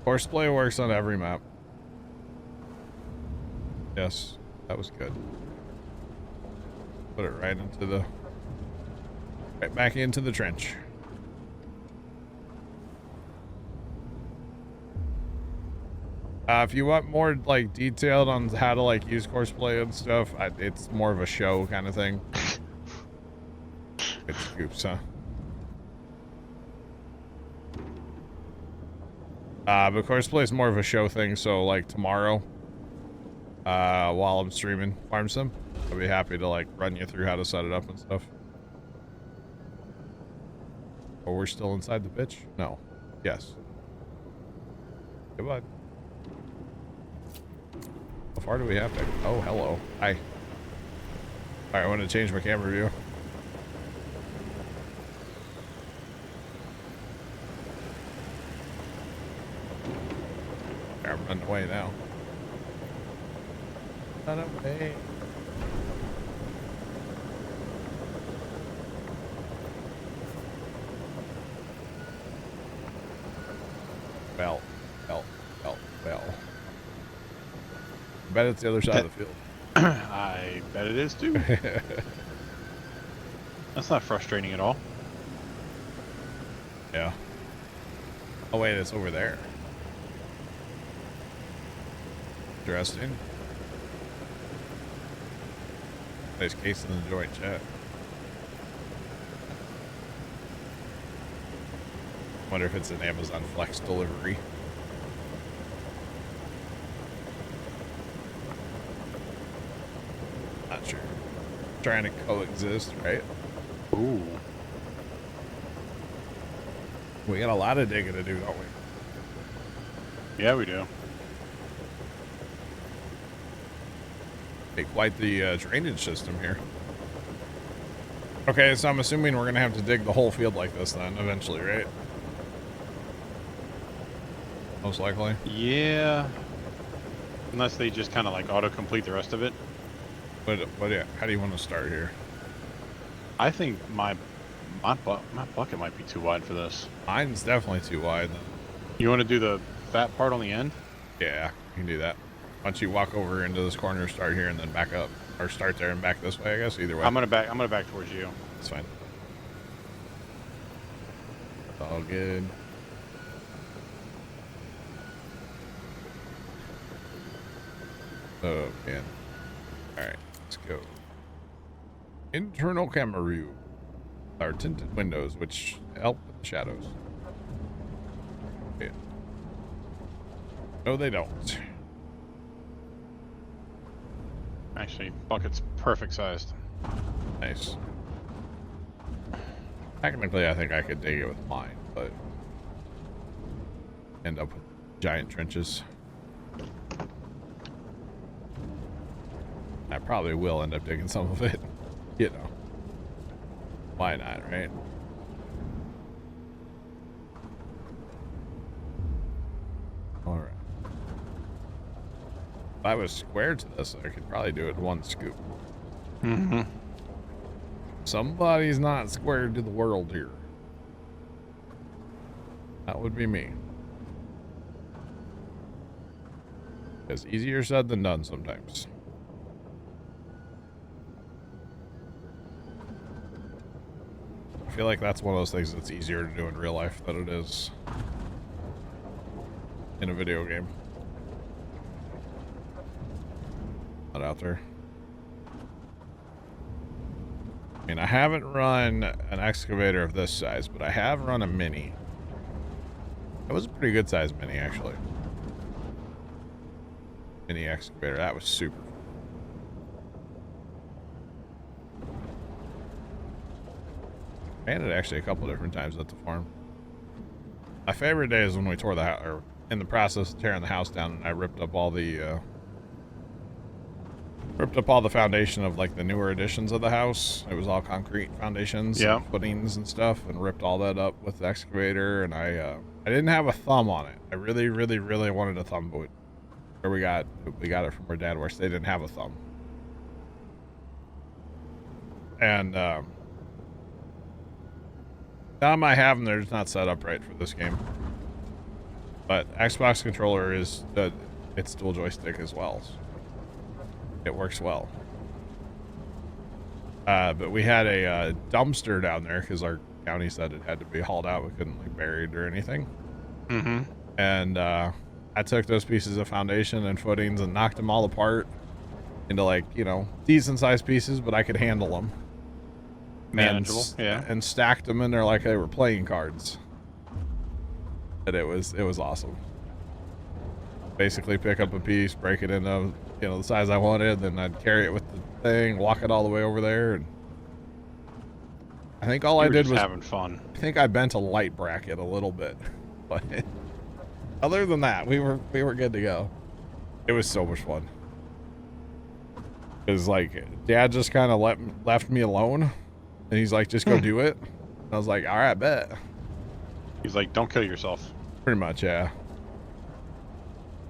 S1: Horseplay works on every map. Yes, that was good. Put it right back into the trench. If you want more like detailed on how to like use Horseplay and stuff, it's more of a show kind of thing. Good scoops, huh? But Horseplay is more of a show thing, so like tomorrow, while I'm streaming Farm Sim, I'll be happy to like run you through how to set it up and stuff. Oh, we're still inside the pitch? No. Yes. Goodbye. How far do we have to? Oh, hello. Hi. Alright, I want to change my camera view. I'm running away now. Run away. Well. I bet it's the other side of the field.
S2: I bet it is too. That's not frustrating at all.
S1: Yeah. Oh wait, it's over there. Interesting. Nice case in the joint, chat. Wonder if it's an Amazon Flex delivery. Not sure. Trying to coexist, right?
S2: Ooh.
S1: We got a lot of digging to do, don't we?
S2: Yeah, we do.
S1: Quite the drainage system here. Okay, so I'm assuming we're gonna have to dig the whole field like this then, eventually, right? Most likely.
S2: Yeah. Unless they just kind of like auto-complete the rest of it.
S1: But yeah, how do you want to start here?
S2: I think my bucket might be too wide for this.
S1: Mine's definitely too wide.
S2: You want to do the fat part on the end?
S1: Yeah, you can do that. Why don't you walk over into this corner, start here, and then back up, or start there and back this way? I guess either way.
S2: I'm gonna back towards you.
S1: It's fine. It's all good. Oh man. All right, let's go. Internal camera view. Our tinted windows, which help with the shadows. Yeah. No, they don't.
S2: Actually, bucket's perfect sized.
S1: Nice. Technically, I think I could dig it with mine, but end up with giant trenches. I probably will end up digging some of it. You know. Why not, right? Alright. If I was square to this, I could probably do it in one scoop.
S2: Mm-hmm.
S1: Somebody's not squared to the world here. That would be me. It's easier said than done sometimes. I feel like that's one of those things that's easier to do in real life than it is in a video game. Not out there. I mean, I haven't run an excavator of this size, but I have run a mini. It was a pretty good size mini, actually. Mini excavator. That was super fun. I had it actually a couple different times at the farm. My favorite day is when we tore the house, or in the process of tearing the house down, and I ripped up all the foundation of like the newer additions of the house. It was all concrete foundations,
S2: yeah,
S1: and footings and stuff, and ripped all that up with the excavator. And I didn't have a thumb on it. I really, really, really wanted a thumb, but where we got it from where Dad works, they didn't have a thumb. And now I have them, they're just not set up right for this game. But Xbox controller is it's dual joystick as well. So it works well. But we had a dumpster down there because our county said it had to be hauled out. We couldn't like bury it or anything.
S2: Mm-hmm.
S1: And I took those pieces of foundation and footings and knocked them all apart into like, you know, decent sized pieces, but I could handle them.
S2: Manageable, yeah.
S1: And stacked them in there like they were playing cards. And it was awesome. Basically pick up a piece, break it into, you know, the size I wanted, then I'd carry it with the thing, walk it all the way over there, and I think all I did was
S2: having fun.
S1: I think I bent a light bracket a little bit, but other than that, we were good to go. It was so much fun. It was like Dad just kind of left me alone, and he's like, "Just go do it." And I was like, "All right, bet."
S2: He's like, "Don't kill yourself." Pretty
S1: much, yeah.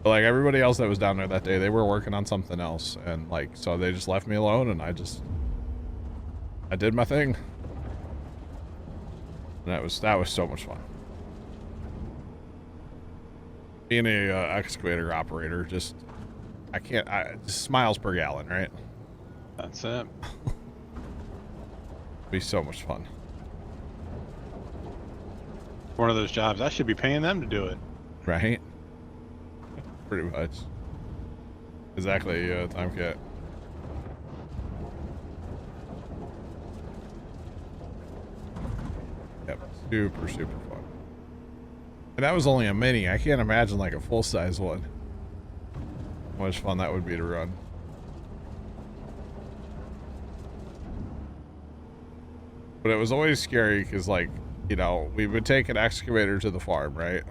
S1: But like everybody else that was down there that day, they were working on something else, and like so they just left me alone, and I did my thing. And that was so much fun. Being a excavator operator, just miles per gallon, right?
S2: That's it.
S1: Be so much fun.
S2: One of those jobs, I should be paying them to do it.
S1: Right? Pretty much. Exactly, time cat. Yep, super, super fun. And that was only a mini. I can't imagine like a full-size one. How much fun that would be to run. But it was always scary because, like, you know, we would take an excavator to the farm, right?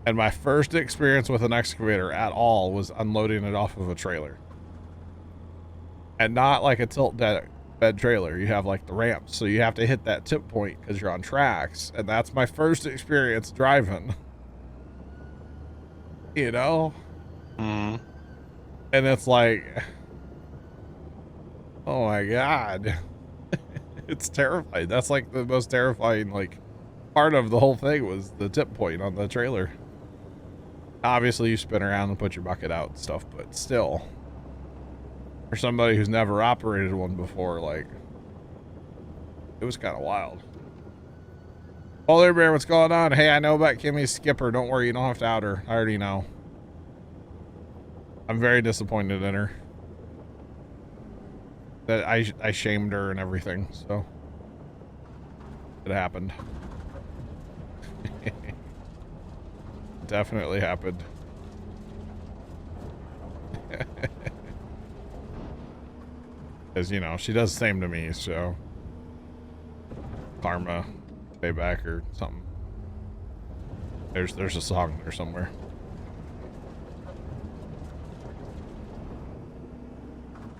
S1: And my first experience with an excavator at all was unloading it off of a trailer. And not like a tilt bed trailer. You have like the ramps, so you have to hit that tip point because you're on tracks. And that's my first experience driving. You know?
S2: Mm.
S1: And it's like, oh my God. It's terrifying. That's like the most terrifying like part of the whole thing was the tip point on the trailer. Obviously you spin around and put your bucket out and stuff, but still, for somebody who's never operated one before, like, it was kind of wild. Oh, there, Bear, what's going on? Hey, I know about Kimmy's skipper. Don't worry, you don't have to out her. I already know. I'm very disappointed in her. That I shamed her and everything, so it happened. Definitely happened. Because, you know, she does the same to me, so karma, payback or something. There's a song there somewhere.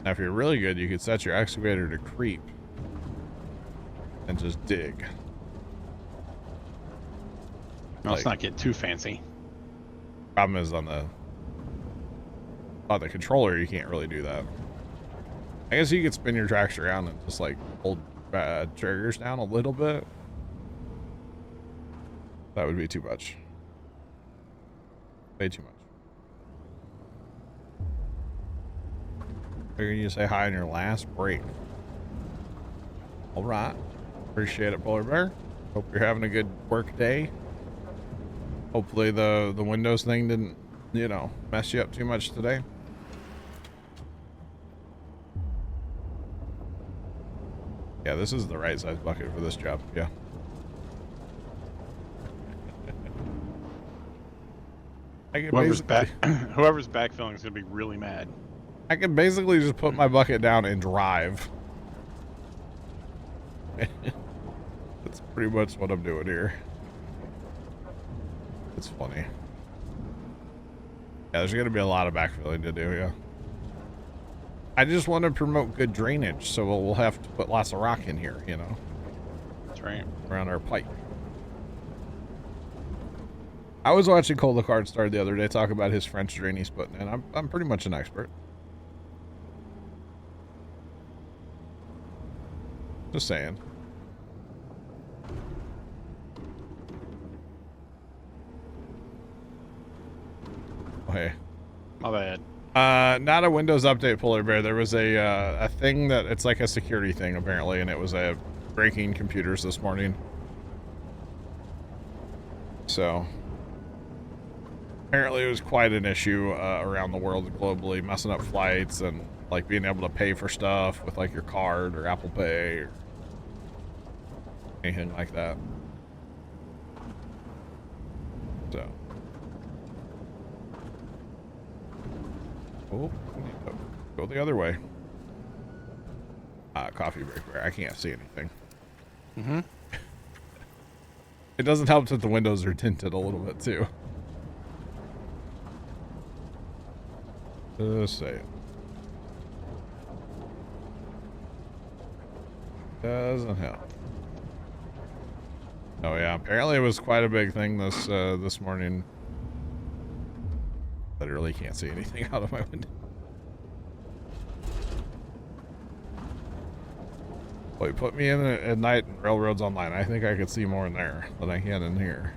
S1: Now, if you're really good, you could set your excavator to creep and just dig.
S2: No, let's not get too fancy.
S1: Problem is on the controller, you can't really do that. I guess you could spin your tracks around and just like hold triggers down a little bit. That would be too much. Way too much. Figured you say hi on your last break. All right. Appreciate it, Polar Bear. Hope you're having a good work day. Hopefully the Windows thing didn't, you know, mess you up too much today. Yeah, this is the right size bucket for this job. Yeah. I can
S2: Whoever's
S1: basically,
S2: whoever's backfilling is gonna be really mad.
S1: I can basically just put my bucket down and drive. That's pretty much what I'm doing here. It's funny. Yeah, there's gonna be a lot of backfilling to do. Yeah. I just want to promote good drainage, so we'll have to put lots of rock in here, you know.
S2: That's right.
S1: Around our pipe. I was watching Cole the Card Star the other day talk about his French drain he's putting in. I'm pretty much an expert. Just saying. Oh, hey.
S2: My bad.
S1: Not a Windows update, Polar Bear. There was a thing that it's like a security thing apparently, and it was breaking computers this morning. So apparently it was quite an issue around the world globally, messing up flights and like being able to pay for stuff with like your card or Apple Pay or anything like that. So. Oh, we need to go the other way. Coffee break where I can't see anything.
S2: Mm-hmm.
S1: It doesn't help that the windows are tinted a little bit too. Just say it. Doesn't help. Oh yeah, apparently it was quite a big thing this morning. Literally can't see anything out of my window. Wait, put me in at night in Railroads Online. I think I could see more in there than I can in here.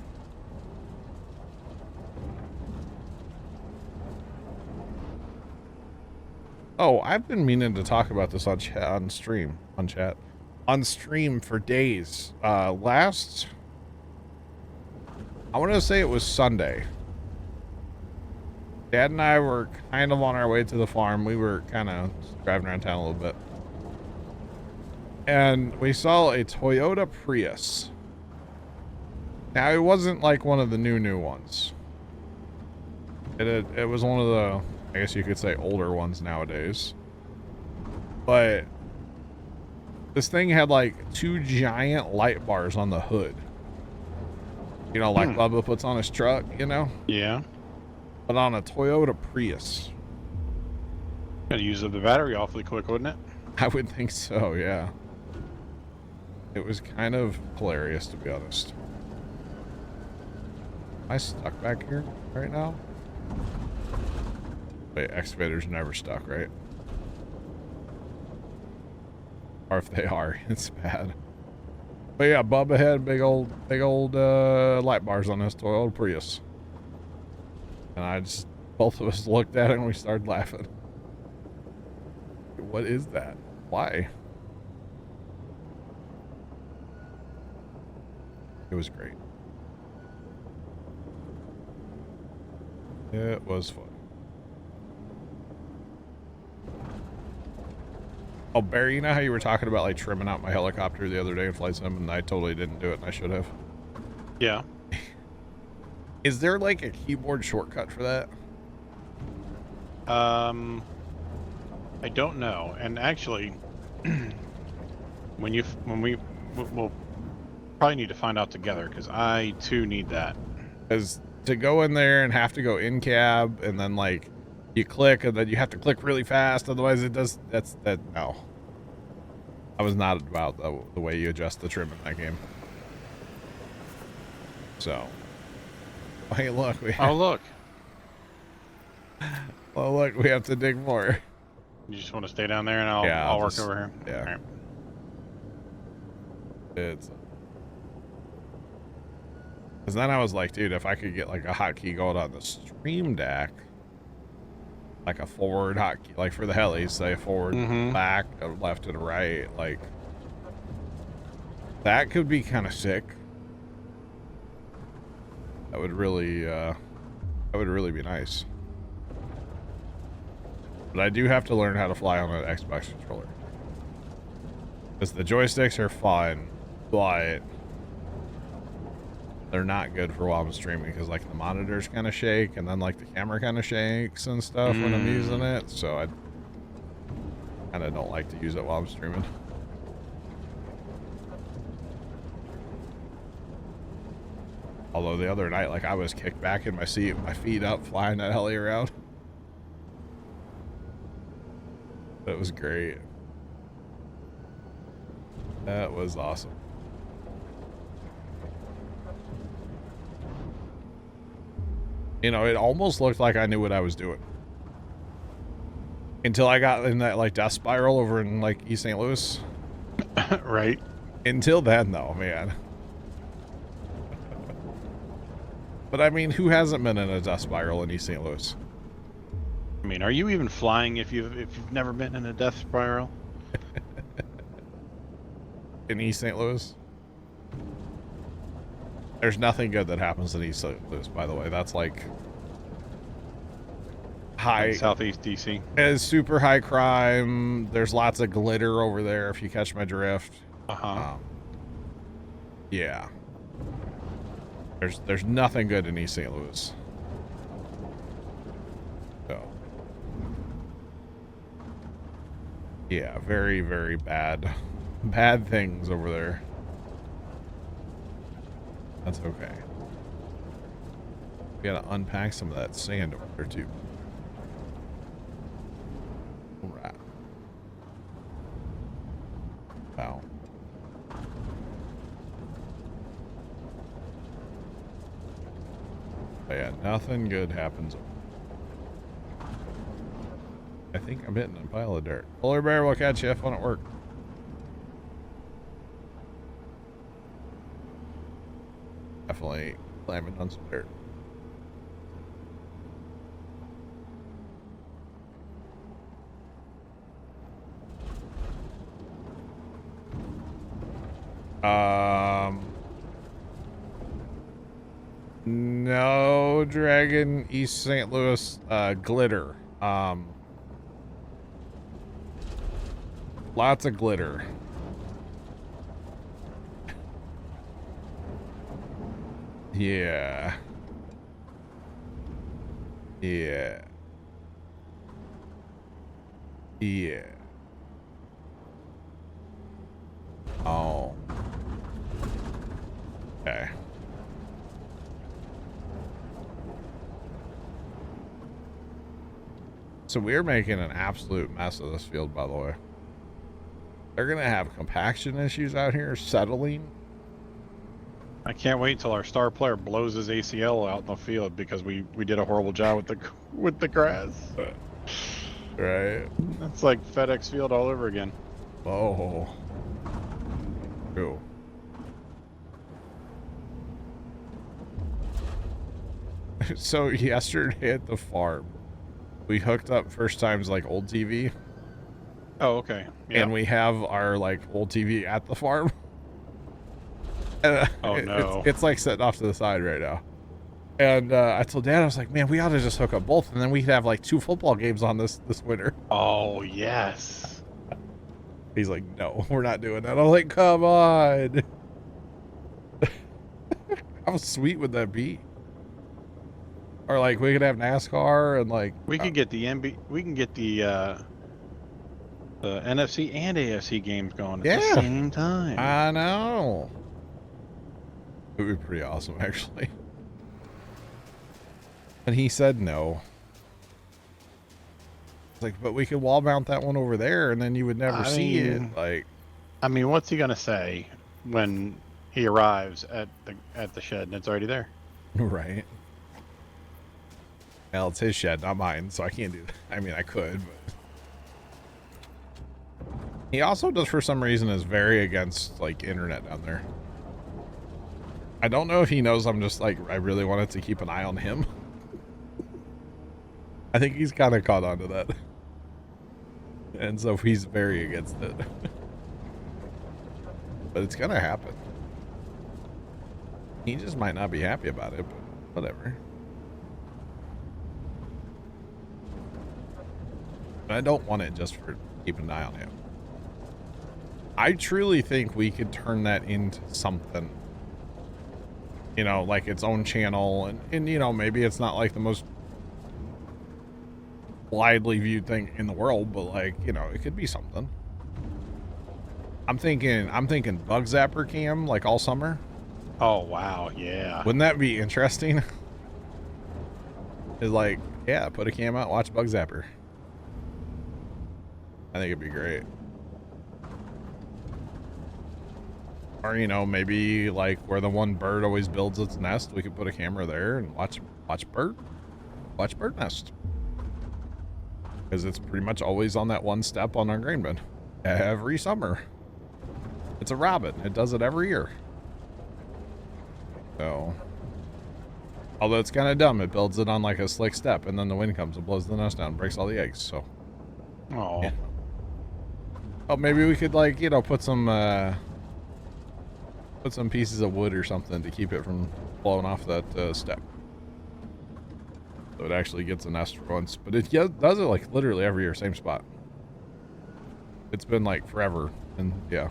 S1: Oh, I've been meaning to talk about this on stream for days. I want to say it was Sunday. Dad and I were kind of on our way to the farm. We were kind of driving around town a little bit. And we saw a Toyota Prius. Now, it wasn't like one of the new ones. It was one of the, I guess you could say, older ones nowadays. But this thing had like 2 giant light bars on the hood. You know, like Bubba puts on his truck, you know?
S2: Yeah.
S1: But on a Toyota Prius.
S2: Gotta use up the battery awfully quick, wouldn't it?
S1: I would think so, yeah. It was kind of hilarious, to be honest. Am I stuck back here right now? Wait, excavators never stuck, right? Or if they are, it's bad. But yeah, Bubba had big old light bars on this Toyota Prius. And both of us looked at it and we started laughing. What is that? Why? It was great. It was fun. Oh, Barry, you know how you were talking about like trimming out my helicopter the other day in Flight Sim, and I totally didn't do it, and I should have.
S2: Yeah.
S1: Is there like a keyboard shortcut for that?
S2: I don't know. And actually, we'll probably need to find out together, because I too need that.
S1: Because to go in there and have to go in cab, and then like you click, and then you have to click really fast, otherwise it does. No. I was not about the way you adjust the trim in that game. So. Hey, look.
S2: Oh, look.
S1: Well, look, we have to dig more.
S2: You just want to stay down there, and I'll work over here.
S1: Yeah.
S2: All right.
S1: It's. Because then I was like, dude, if I could get like a hotkey going on the stream deck, like a forward hotkey, like for the helis, say forward, back, left, and right, like that could be kind of sick. That would really be nice. But I do have to learn how to fly on an Xbox controller. Because the joysticks are fun, but they're not good for while I'm streaming because like the monitors kind of shake and then like the camera kind of shakes and stuff when I'm using it. So I kind of don't like to use it while I'm streaming. Although the other night, like I was kicked back in my seat, with my feet up, flying that heli around. That was great. That was awesome. You know, it almost looked like I knew what I was doing. Until I got in that like death spiral over in like East St. Louis.
S2: Right.
S1: Until then though, man. But I mean, who hasn't been in a death spiral in East St. Louis?
S2: I mean, are you even flying if you've never been in a death spiral?
S1: In East St. Louis? There's nothing good that happens in East St. Louis, by the way. That's like high
S2: Like Southeast DC.
S1: It's super high crime. There's lots of glitter over there, if you catch my drift. Yeah. There's nothing good in East St. Louis. So yeah, very, very bad things over there. That's okay. We gotta unpack some of that sand over there too. All right. Wow. But yeah, nothing good happens. I think I'm hitting a pile of dirt. Polar bear will catch you. Have fun at work. Definitely climbing on some dirt. No Dragon East St. Louis glitter. Lots of glitter. Yeah. Yeah. Yeah. Oh. Okay. So we're making an absolute mess of this field, by the way. They're going to have compaction issues out here, settling.
S2: I can't wait until our star player blows his ACL out in the field because we did a horrible job with the grass.
S1: Right.
S2: That's like FedEx Field all over again.
S1: Oh. Cool. So yesterday at the farm, we hooked up first time's like old TV.
S2: Oh, okay. Yeah.
S1: And we have our like old TV at the farm. And,
S2: oh no.
S1: It's like sitting off to the side right now. And I told Dad, I was like, man, we ought to just hook up both, and then we could have like 2 football games on this winter.
S2: Oh yes.
S1: He's like, no, we're not doing that. I'm like, come on. How sweet would that be? Or like we could have NASCAR and like
S2: we could get the we can get the NFC and AFC games going at the same time.
S1: I know. It would be pretty awesome, actually. And he said no. It's like, but we could wall mount that one over there, and then you would never see it. Like,
S2: I mean, what's he gonna say when he arrives at the shed and it's already there?
S1: Right. Well, it's his shed, not mine, so I can't do that. I mean, I could, but he also does, for some reason, is very against like internet down there. I don't know if he knows I'm just like, I really wanted to keep an eye on him. I think he's kind of caught on to that. And so he's very against it. But it's gonna happen. He just might not be happy about it, but whatever. But I don't want it just for keeping an eye on him. I truly think we could turn that into something, you know, like its own channel, and you know, maybe it's not like the most widely viewed thing in the world, but like, you know, it could be something. I'm thinking bug zapper cam like all summer.
S2: Oh wow, yeah.
S1: Wouldn't that be interesting? It's like, yeah, put a cam out, watch bug zapper. I think it'd be great. Or, you know, maybe like where the one bird always builds its nest, we could put a camera there and watch bird nest. Because it's pretty much always on that one step on our grain bin. Every summer. It's a robin. It does it every year. So, although it's kind of dumb, it builds it on like a slick step, and then the wind comes and blows the nest down, breaks all the eggs. So,
S2: Oh,
S1: yeah. Oh, maybe we could, like, you know, put some pieces of wood or something to keep it from blowing off that step. So it actually gets a nest for once, but it does it like literally every year, same spot. It's been like forever, and yeah,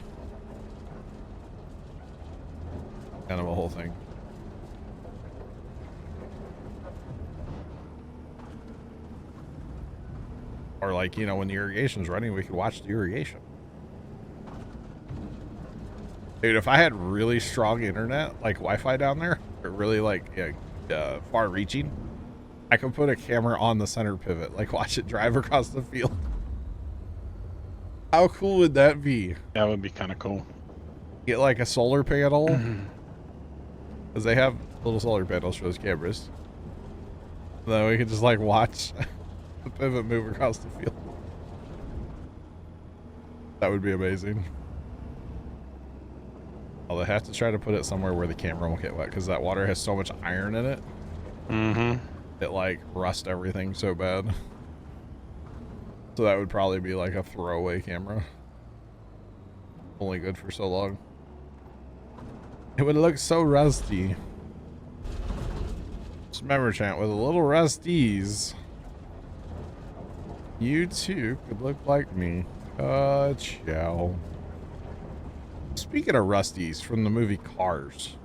S1: kind of a whole thing. Or like, you know, when the irrigation's running, we could watch the irrigation. Dude, if I had really strong internet, like Wi-Fi down there, or really like far-reaching, I could put a camera on the center pivot, like watch it drive across the field. How cool would that be?
S2: that would be kind of cool.
S1: Get like a solar panel, because they have little solar panels for those cameras. Then we could just like watch the pivot move across the field. That would be amazing. I'll have to try to put it somewhere where the camera won't get wet, because that water has so much iron in it.
S2: Mm-hmm.
S1: It like rusts everything so bad. So that would probably be like a throwaway camera. Only good for so long. It would look so rusty. Just remember, chat, with a little rusties, you too could look like me. Ciao. Speaking of rusties from the movie Cars,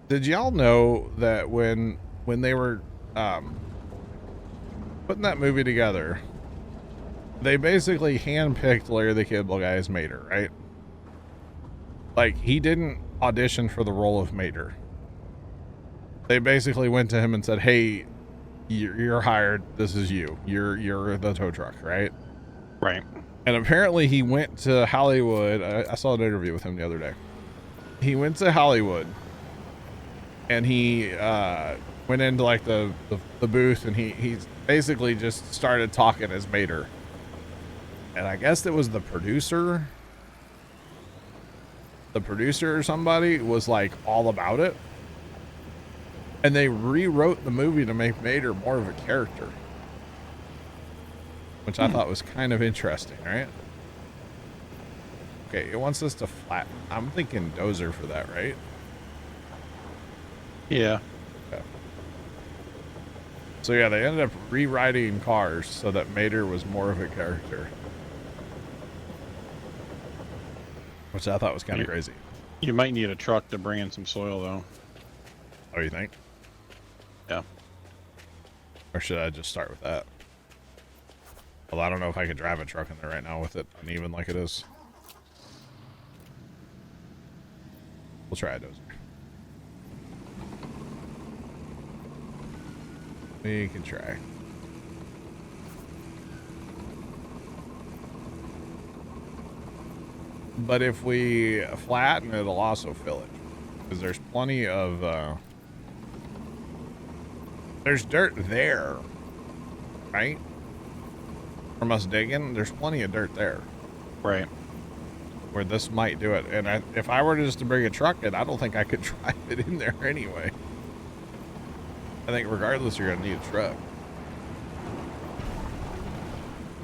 S1: did y'all know that when they were putting that movie together, they basically handpicked Larry the Cable Guy as Mater, right? Like, he didn't audition for the role of Mater. They basically went to him and said, "Hey, you're hired. This is you. You're the tow truck, right?"
S2: Right.
S1: And apparently he went to Hollywood. I saw an interview with him the other day. He went to Hollywood and he went into like the booth, and he basically just started talking as Mater. And I guess it was the producer or somebody was like all about it. And they rewrote the movie to make Mater more of a character, which I thought was kind of interesting, right? Okay, it wants us to flatten. I'm thinking dozer for that, right?
S2: Yeah.
S1: Okay. So yeah, they ended up rewriting Cars so that Mater was more of a character, which I thought was kind of crazy.
S2: You might need a truck to bring in some soil, though.
S1: Oh, you think?
S2: Yeah.
S1: Or should I just start with that? Well, I don't know if I could drive a truck in there right now with it uneven like it is. We'll try a dozer. We can try. But if we flatten, it'll also fill it. Because there's plenty of, there's dirt there, right? From us digging, there's plenty of dirt there.
S2: Right.
S1: Where this might do it. And if I were just to bring a truck in, I don't think I could drive it in there anyway. I think regardless, you're going to need a truck.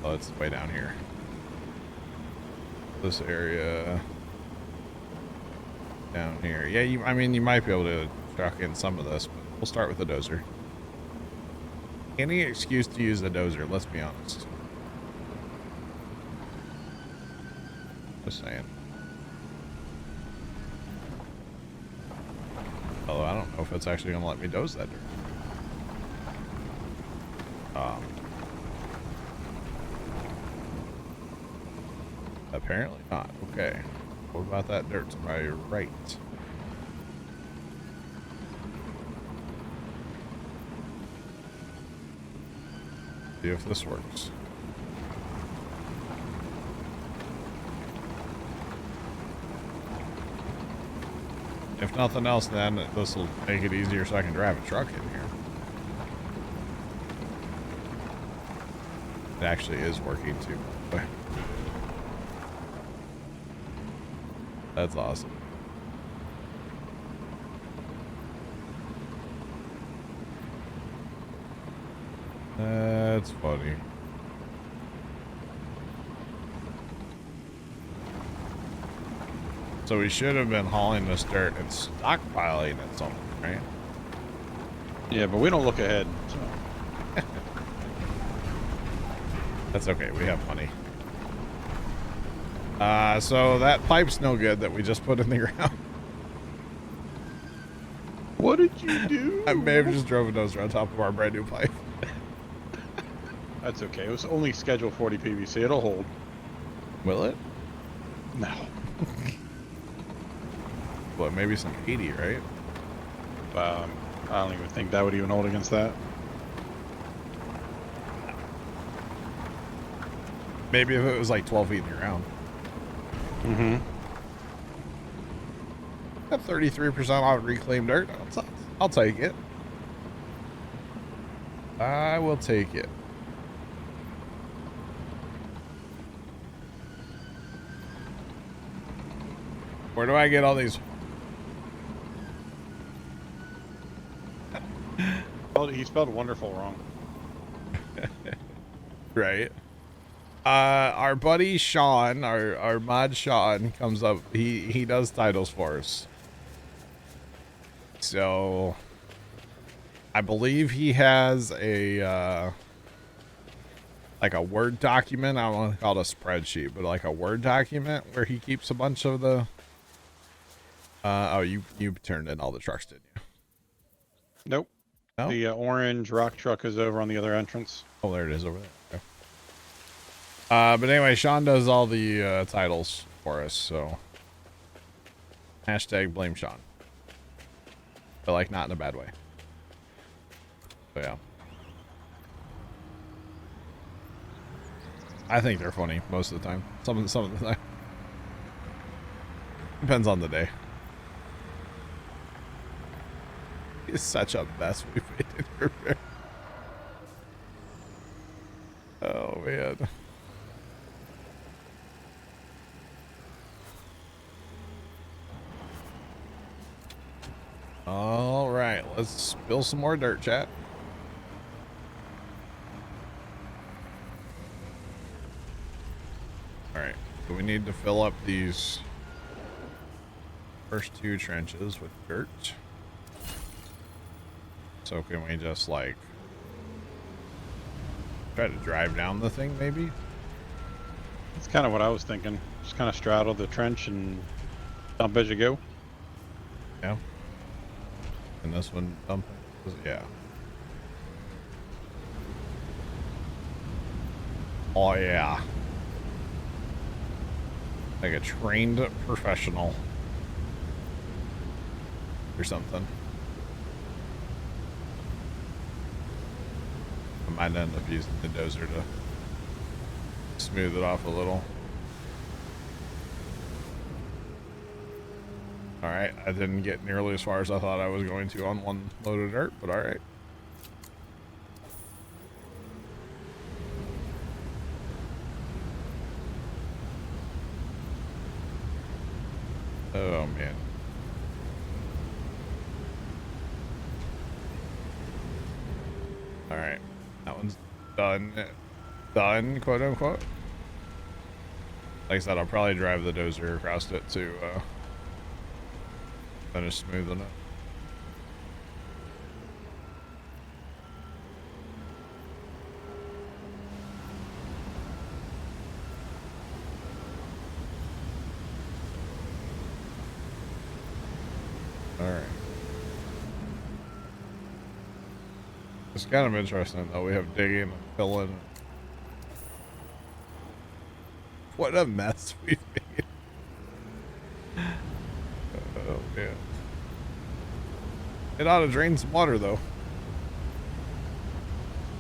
S1: Oh, it's way down here. This area down here. Yeah, I mean, you might be able to truck in some of this, but we'll start with the dozer. Any excuse to use the dozer, let's be honest. Just saying. Although I don't know if it's actually going to let me doze that dirt. Apparently not. Okay. What about that dirt to my right? See if this works. If nothing else, then this will make it easier so I can drive a truck in here. It actually is working too. That's awesome. That's funny. So we should have been hauling this dirt and stockpiling it somewhere, right?
S2: Yeah, but we don't look ahead. So.
S1: That's okay. We have money. So that pipe's no good that we just put in the ground.
S2: What did you do?
S1: I may have just drove a dozer on top of our brand new pipe.
S2: That's okay. It was only scheduled 40 PVC. It'll hold.
S1: Will it?
S2: No.
S1: What, maybe some 80, right?
S2: I don't even think that would even hold against that.
S1: Maybe if it was like 12 feet in the ground.
S2: Mm-hmm.
S1: Got 33% off reclaimed dirt. I'll take it. I will take it. Where do I get all these?
S2: He spelled wonderful wrong.
S1: Right. Our buddy Sean, our mod Sean comes up. He does titles for us. So I believe he has a like a Word document. I don't want to call it a spreadsheet, but like a Word document where he keeps a bunch of the oh, you turned in all the trucks, didn't you?
S2: Nope.
S1: No?
S2: The orange rock truck is over on the other entrance.
S1: Oh, there it is over there. Okay. But anyway, Sean does all the titles for us, so hashtag blame Sean. But like not in a bad way. So yeah. I think they're funny most of the time. Some of the time. Depends on the day. It's such a mess we made in here. Oh man. All right, let's spill some more dirt, chat. All right, so we need to fill up these first two trenches with dirt. So can we just like try to drive down the thing maybe?
S2: That's kind of what I was thinking. Just kind of straddle the trench and dump as you go.
S1: Yeah. And this one dump it? Yeah. Oh yeah. Like a trained professional. Or something. I might end up using the dozer to smooth it off a little. Alright, I didn't get nearly as far as I thought I was going to on one load of dirt, but alright. Oh man. Alright, that one's done. Done, quote unquote. Like I said, I'll probably drive the dozer across it to finish smoothing it. It's kind of interesting though. We have digging and filling. What a mess we've made. Oh man. It ought to drain some water though.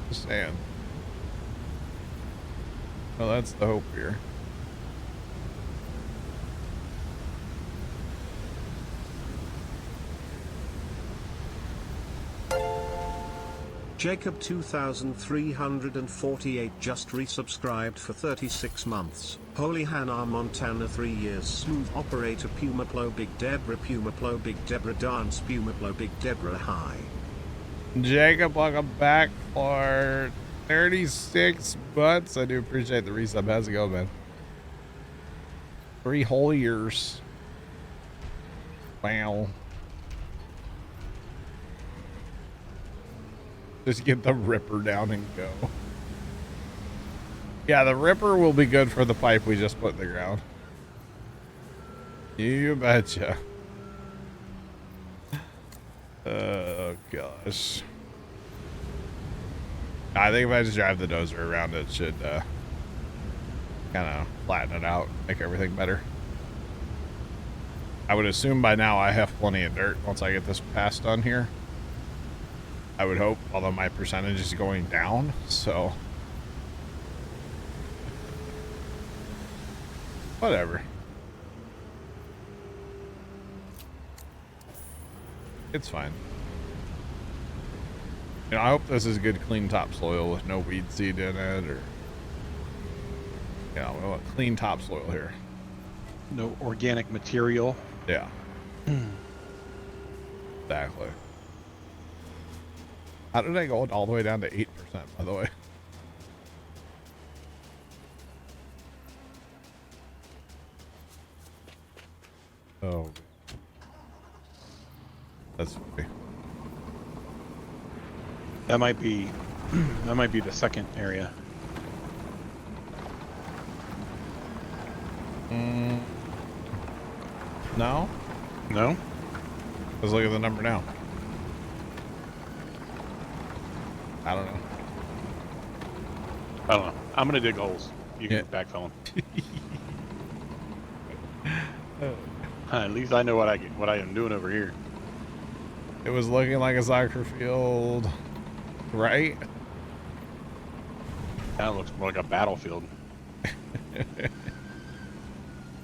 S1: Just saying. Well, that's the hope here.
S3: Jacob 2348 just resubscribed for 36 months. Holy Hannah Montana 3 years. Smooth operator Puma Plo Big Deborah Big Deborah Dance Puma Plo Big Deborah Hi.
S1: Jacob, welcome back for 36 months. I do appreciate the resub. How's it going, man? 3 whole years. Wow. Just get the ripper down and go. Yeah, the ripper will be good for the pipe we just put in the ground. You betcha. Oh, gosh. I think if I just drive the dozer around, it should kind of flatten it out, make everything better. I would assume by now I have plenty of dirt once I get this pass done here. I would hope, although my percentage is going down, so whatever. It's fine. You know, I hope this is good clean topsoil with no weed seed in it, or we want clean topsoil here.
S2: No organic material.
S1: Yeah. Exactly. How did I go all the way down to 8%, by the way? Oh. That's funny.
S2: That might be the second area.
S1: No?
S2: No?
S1: Let's look at the number now. I don't know.
S2: I don't know. I'm gonna dig holes. You can backfill them. At least I know what I am doing over here.
S1: It was looking like a soccer field, right?
S2: That looks more like a battlefield.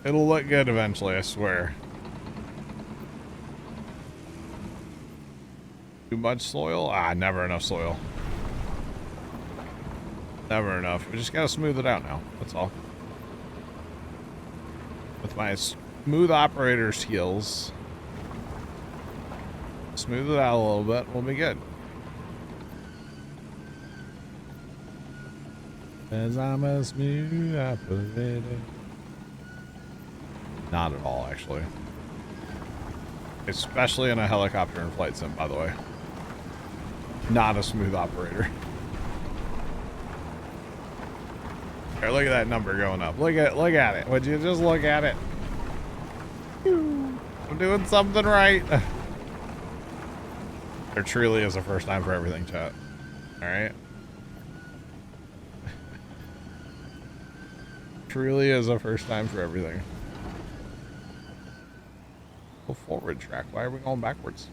S1: It'll look good eventually, I swear. Too much soil? Ah, never enough soil. Never enough. We just gotta smooth it out now. That's all. With my smooth operator skills, smooth it out a little bit, we'll be good. As I'm a smooth operator. Not at all, actually. Especially in a helicopter and flight sim, by the way. Not a smooth operator. Here, look at that number going up. Look at it. Would you just look at it? I'm doing something right. There truly is a first time for everything, chat. All right. Truly is a first time for everything. Go forward track. Why are we going backwards?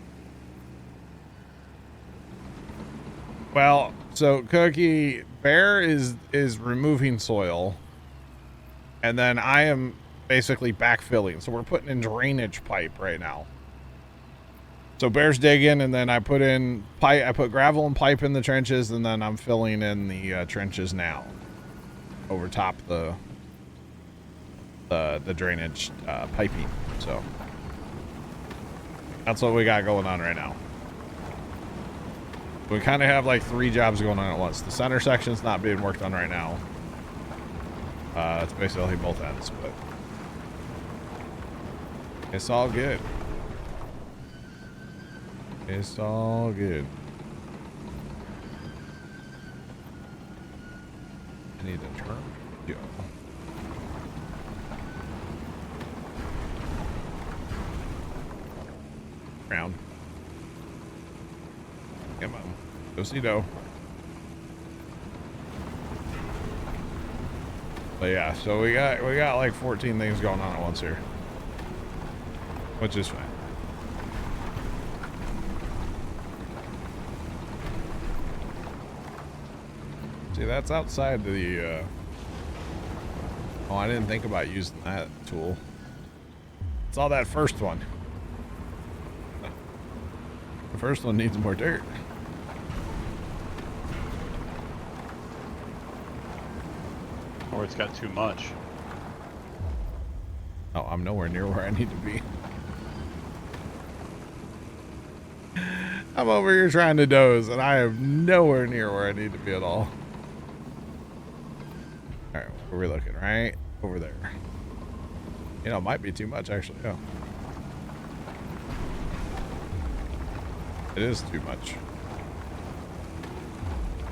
S1: Well, so Cookie Bear is removing soil, and then I am basically backfilling. So we're putting in drainage pipe right now. So Bear's digging, and then I put in pipe. I put gravel and pipe in the trenches, and then I'm filling in the trenches now, over top the drainage piping. So that's what we got going on right now. We kind of have like 3 jobs going on at once. The center section's not being worked on right now. It's basically both ends, but it's all good. It's all good. I need to turn. Go. Round. Come on. Do. But yeah, so we got like 14 things going on at once here, which is fine. See, that's outside the. Oh, I didn't think about using that tool. It's all that first one. The first one needs more dirt.
S2: Or it's got too much.
S1: Oh, I'm nowhere near where I need to be. I'm over here trying to doze, and I am nowhere near where I need to be at all. All right, where are we looking? Right over there. You know, it might be too much, actually. Oh. It is too much.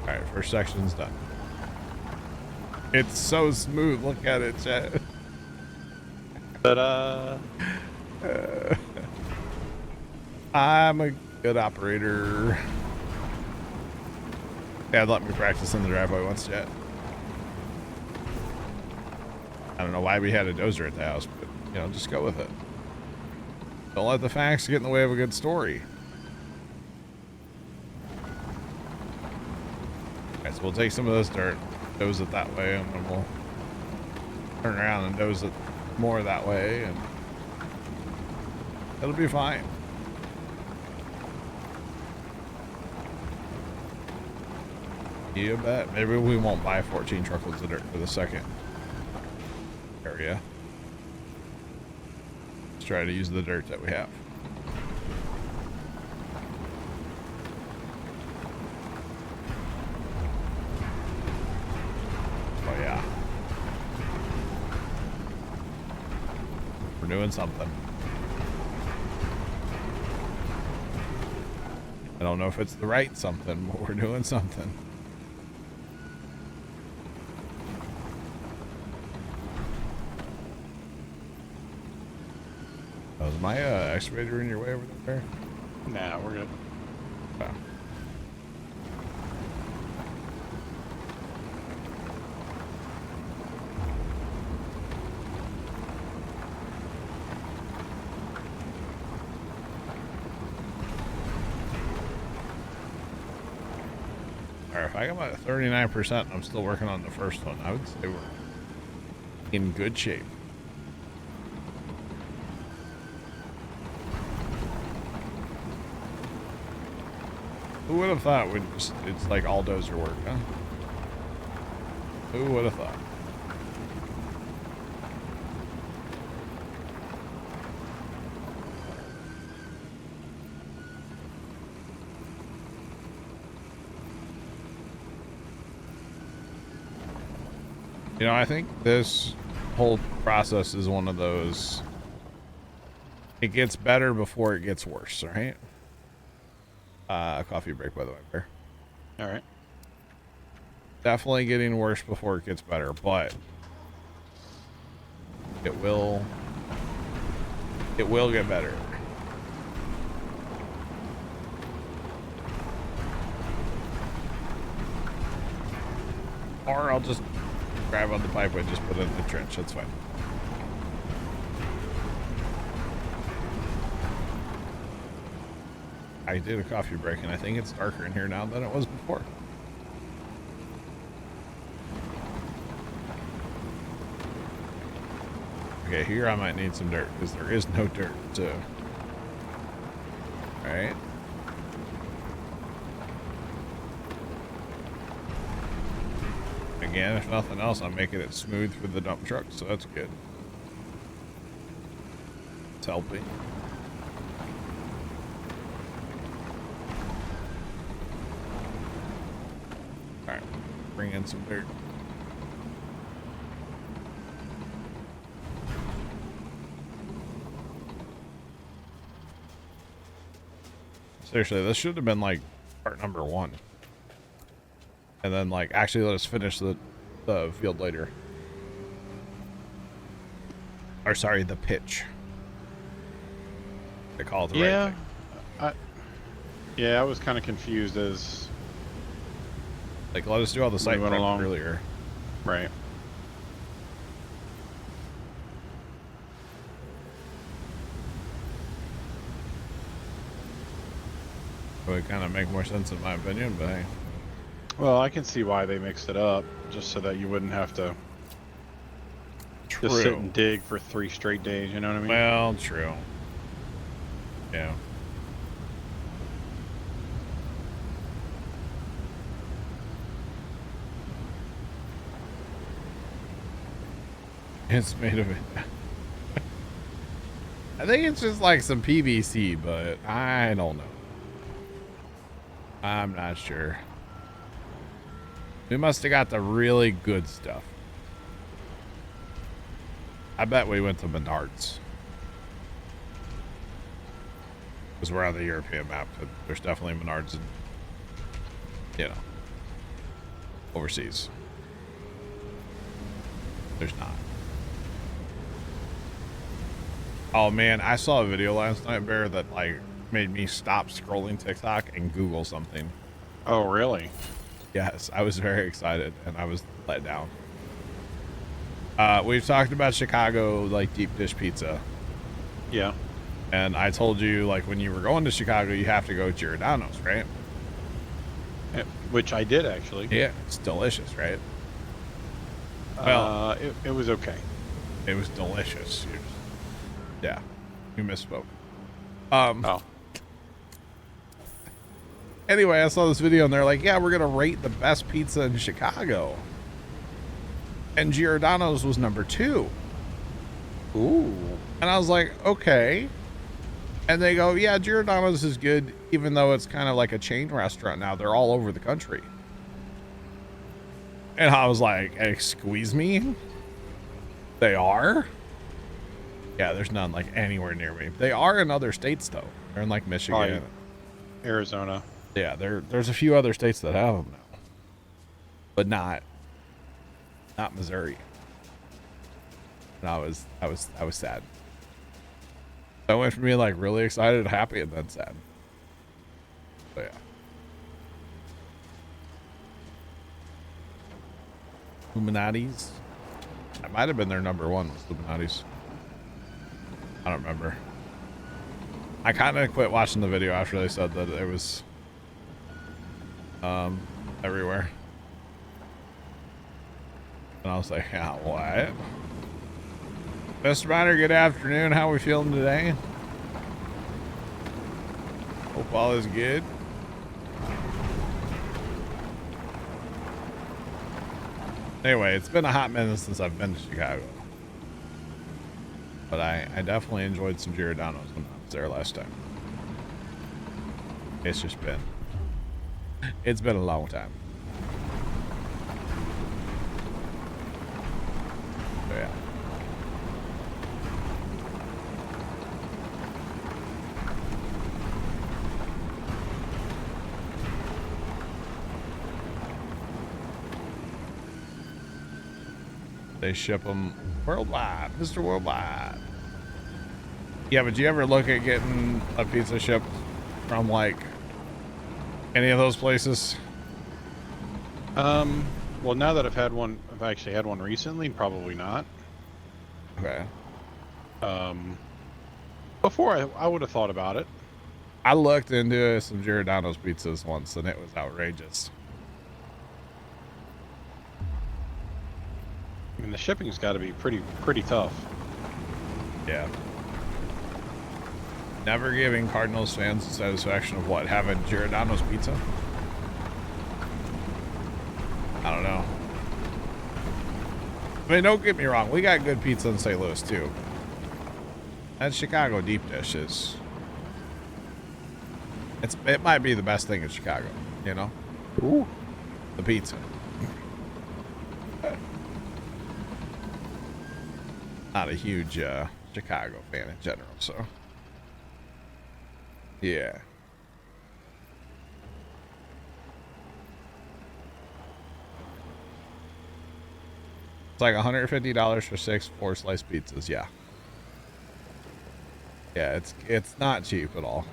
S1: All right, first section's done. It's so smooth. Look at it, chat.
S2: Ta-da!
S1: I'm a good operator. Dad let me practice in the driveway once, chat. I don't know why we had a dozer at the house, but, you know, just go with it. Don't let the facts get in the way of a good story. Alright, so we'll take some of this dirt, doze it that way, and then we'll turn around and doze it more that way, and it'll be fine. You bet. Maybe we won't buy 14 truckloads of dirt for the second area. Let's try to use the dirt that we have. Oh yeah. We're doing something. I don't know if it's the right something, but we're doing something. Oh, is my excavator in your way over there?
S2: Nah, we're good.
S1: Oh. Alright, if I got about 39%, I'm still working on the first one. I would say we're in good shape. Who would have thought it's like all dozer work, huh? Who would have thought? You know, I think this whole process is one of those, it gets better before it gets worse, right? Coffee break, by the way, Bear.
S2: All right.
S1: Definitely getting worse before it gets better, but it will get better. Or I'll just grab on the pipe and just put it in the trench. That's fine. I did a coffee break, and I think it's darker in here now than it was before. Okay, here I might need some dirt, because there is no dirt, so... Alright. Again, if nothing else, I'm making it smooth for the dump truck, so that's good. It's helping. Alright, bring in some dirt. Seriously, this should have been like part number 1. And then like actually let us finish the field later. Or sorry, the pitch. They call it the right thing.
S2: Yeah, I was kind of confused as
S1: Like, let us do all the site prep earlier.
S2: Right.
S1: It would kind of make more sense in my opinion, but hey.
S2: Well, I can see why they mixed it up, just so that you wouldn't have to just sit and dig for 3 straight days, you know what I mean?
S1: Well, true. Yeah. It's made of it. I think it's just like some PVC, but I don't know. I'm not sure. We must have got the really good stuff. I bet we went to Menards. Because we're on the European map. But there's definitely Menards in, you know, overseas. There's not. Oh man, I saw a video last night, Bear, that like made me stop scrolling TikTok and Google something.
S2: Oh, really?
S1: Yes, I was very excited and I was let down. We've talked about Chicago, like deep dish pizza.
S2: Yeah.
S1: And I told you, like, when you were going to Chicago, you have to go to Giordano's, right?
S2: Which I did, actually.
S1: Yeah, it's delicious, right? Well,
S2: it was okay.
S1: It was delicious. Yeah, you misspoke.
S2: Oh.
S1: Anyway, I saw this video and they're like, yeah, we're going to rate the best pizza in Chicago. And Giordano's was number 2.
S2: Ooh.
S1: And I was like, okay. And they go, yeah, Giordano's is good, even though it's kind of like a chain restaurant now. They're all over the country. And I was like, excuse me? They are? Yeah, there's none like anywhere near me. They are in other states, though. They're in like Michigan.
S2: Arizona.
S1: Yeah, there's a few other states that have them now. But not Missouri. And I was sad. I went from being like really excited, happy, and then sad. But yeah. Illuminati's. That might have been their number 1 was Illuminati's. I don't remember. I kind of quit watching the video after they said that it was everywhere. And I was like, yeah, what? Mr. Miner, good afternoon. How are we feeling today? Hope all is good. Anyway, it's been a hot minute since I've been to Chicago. But I definitely enjoyed some Giordano's when I was there last time. It's just been... It's been a long time. So yeah. They ship them worldwide, Mr. Worldwide. Yeah, but do you ever look at getting a pizza shipped from like any of those places?
S2: Well, now that I've actually had one recently, probably not.
S1: Okay.
S2: Before I would have thought about it.
S1: I looked into some Giordano's pizzas once and it was outrageous.
S2: I mean, the shipping's got to be pretty tough.
S1: Yeah. Never giving Cardinals fans the satisfaction of what? Having Giordano's pizza? I don't know. I mean, don't get me wrong. We got good pizza in St. Louis, too. That Chicago deep dish is... It might be the best thing in Chicago, you know?
S2: Ooh.
S1: The pizza. Not a huge Chicago fan in general, so... Yeah. It's like $150 for 6 4-slice pizzas, yeah. Yeah, it's not cheap at all.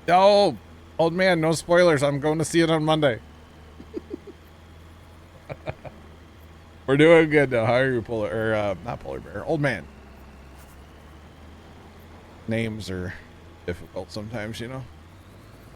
S1: Oh, old man, no spoilers. I'm going to see it on Monday. We're doing good though. How are you, not polar bear, old man? Names are difficult sometimes, you know.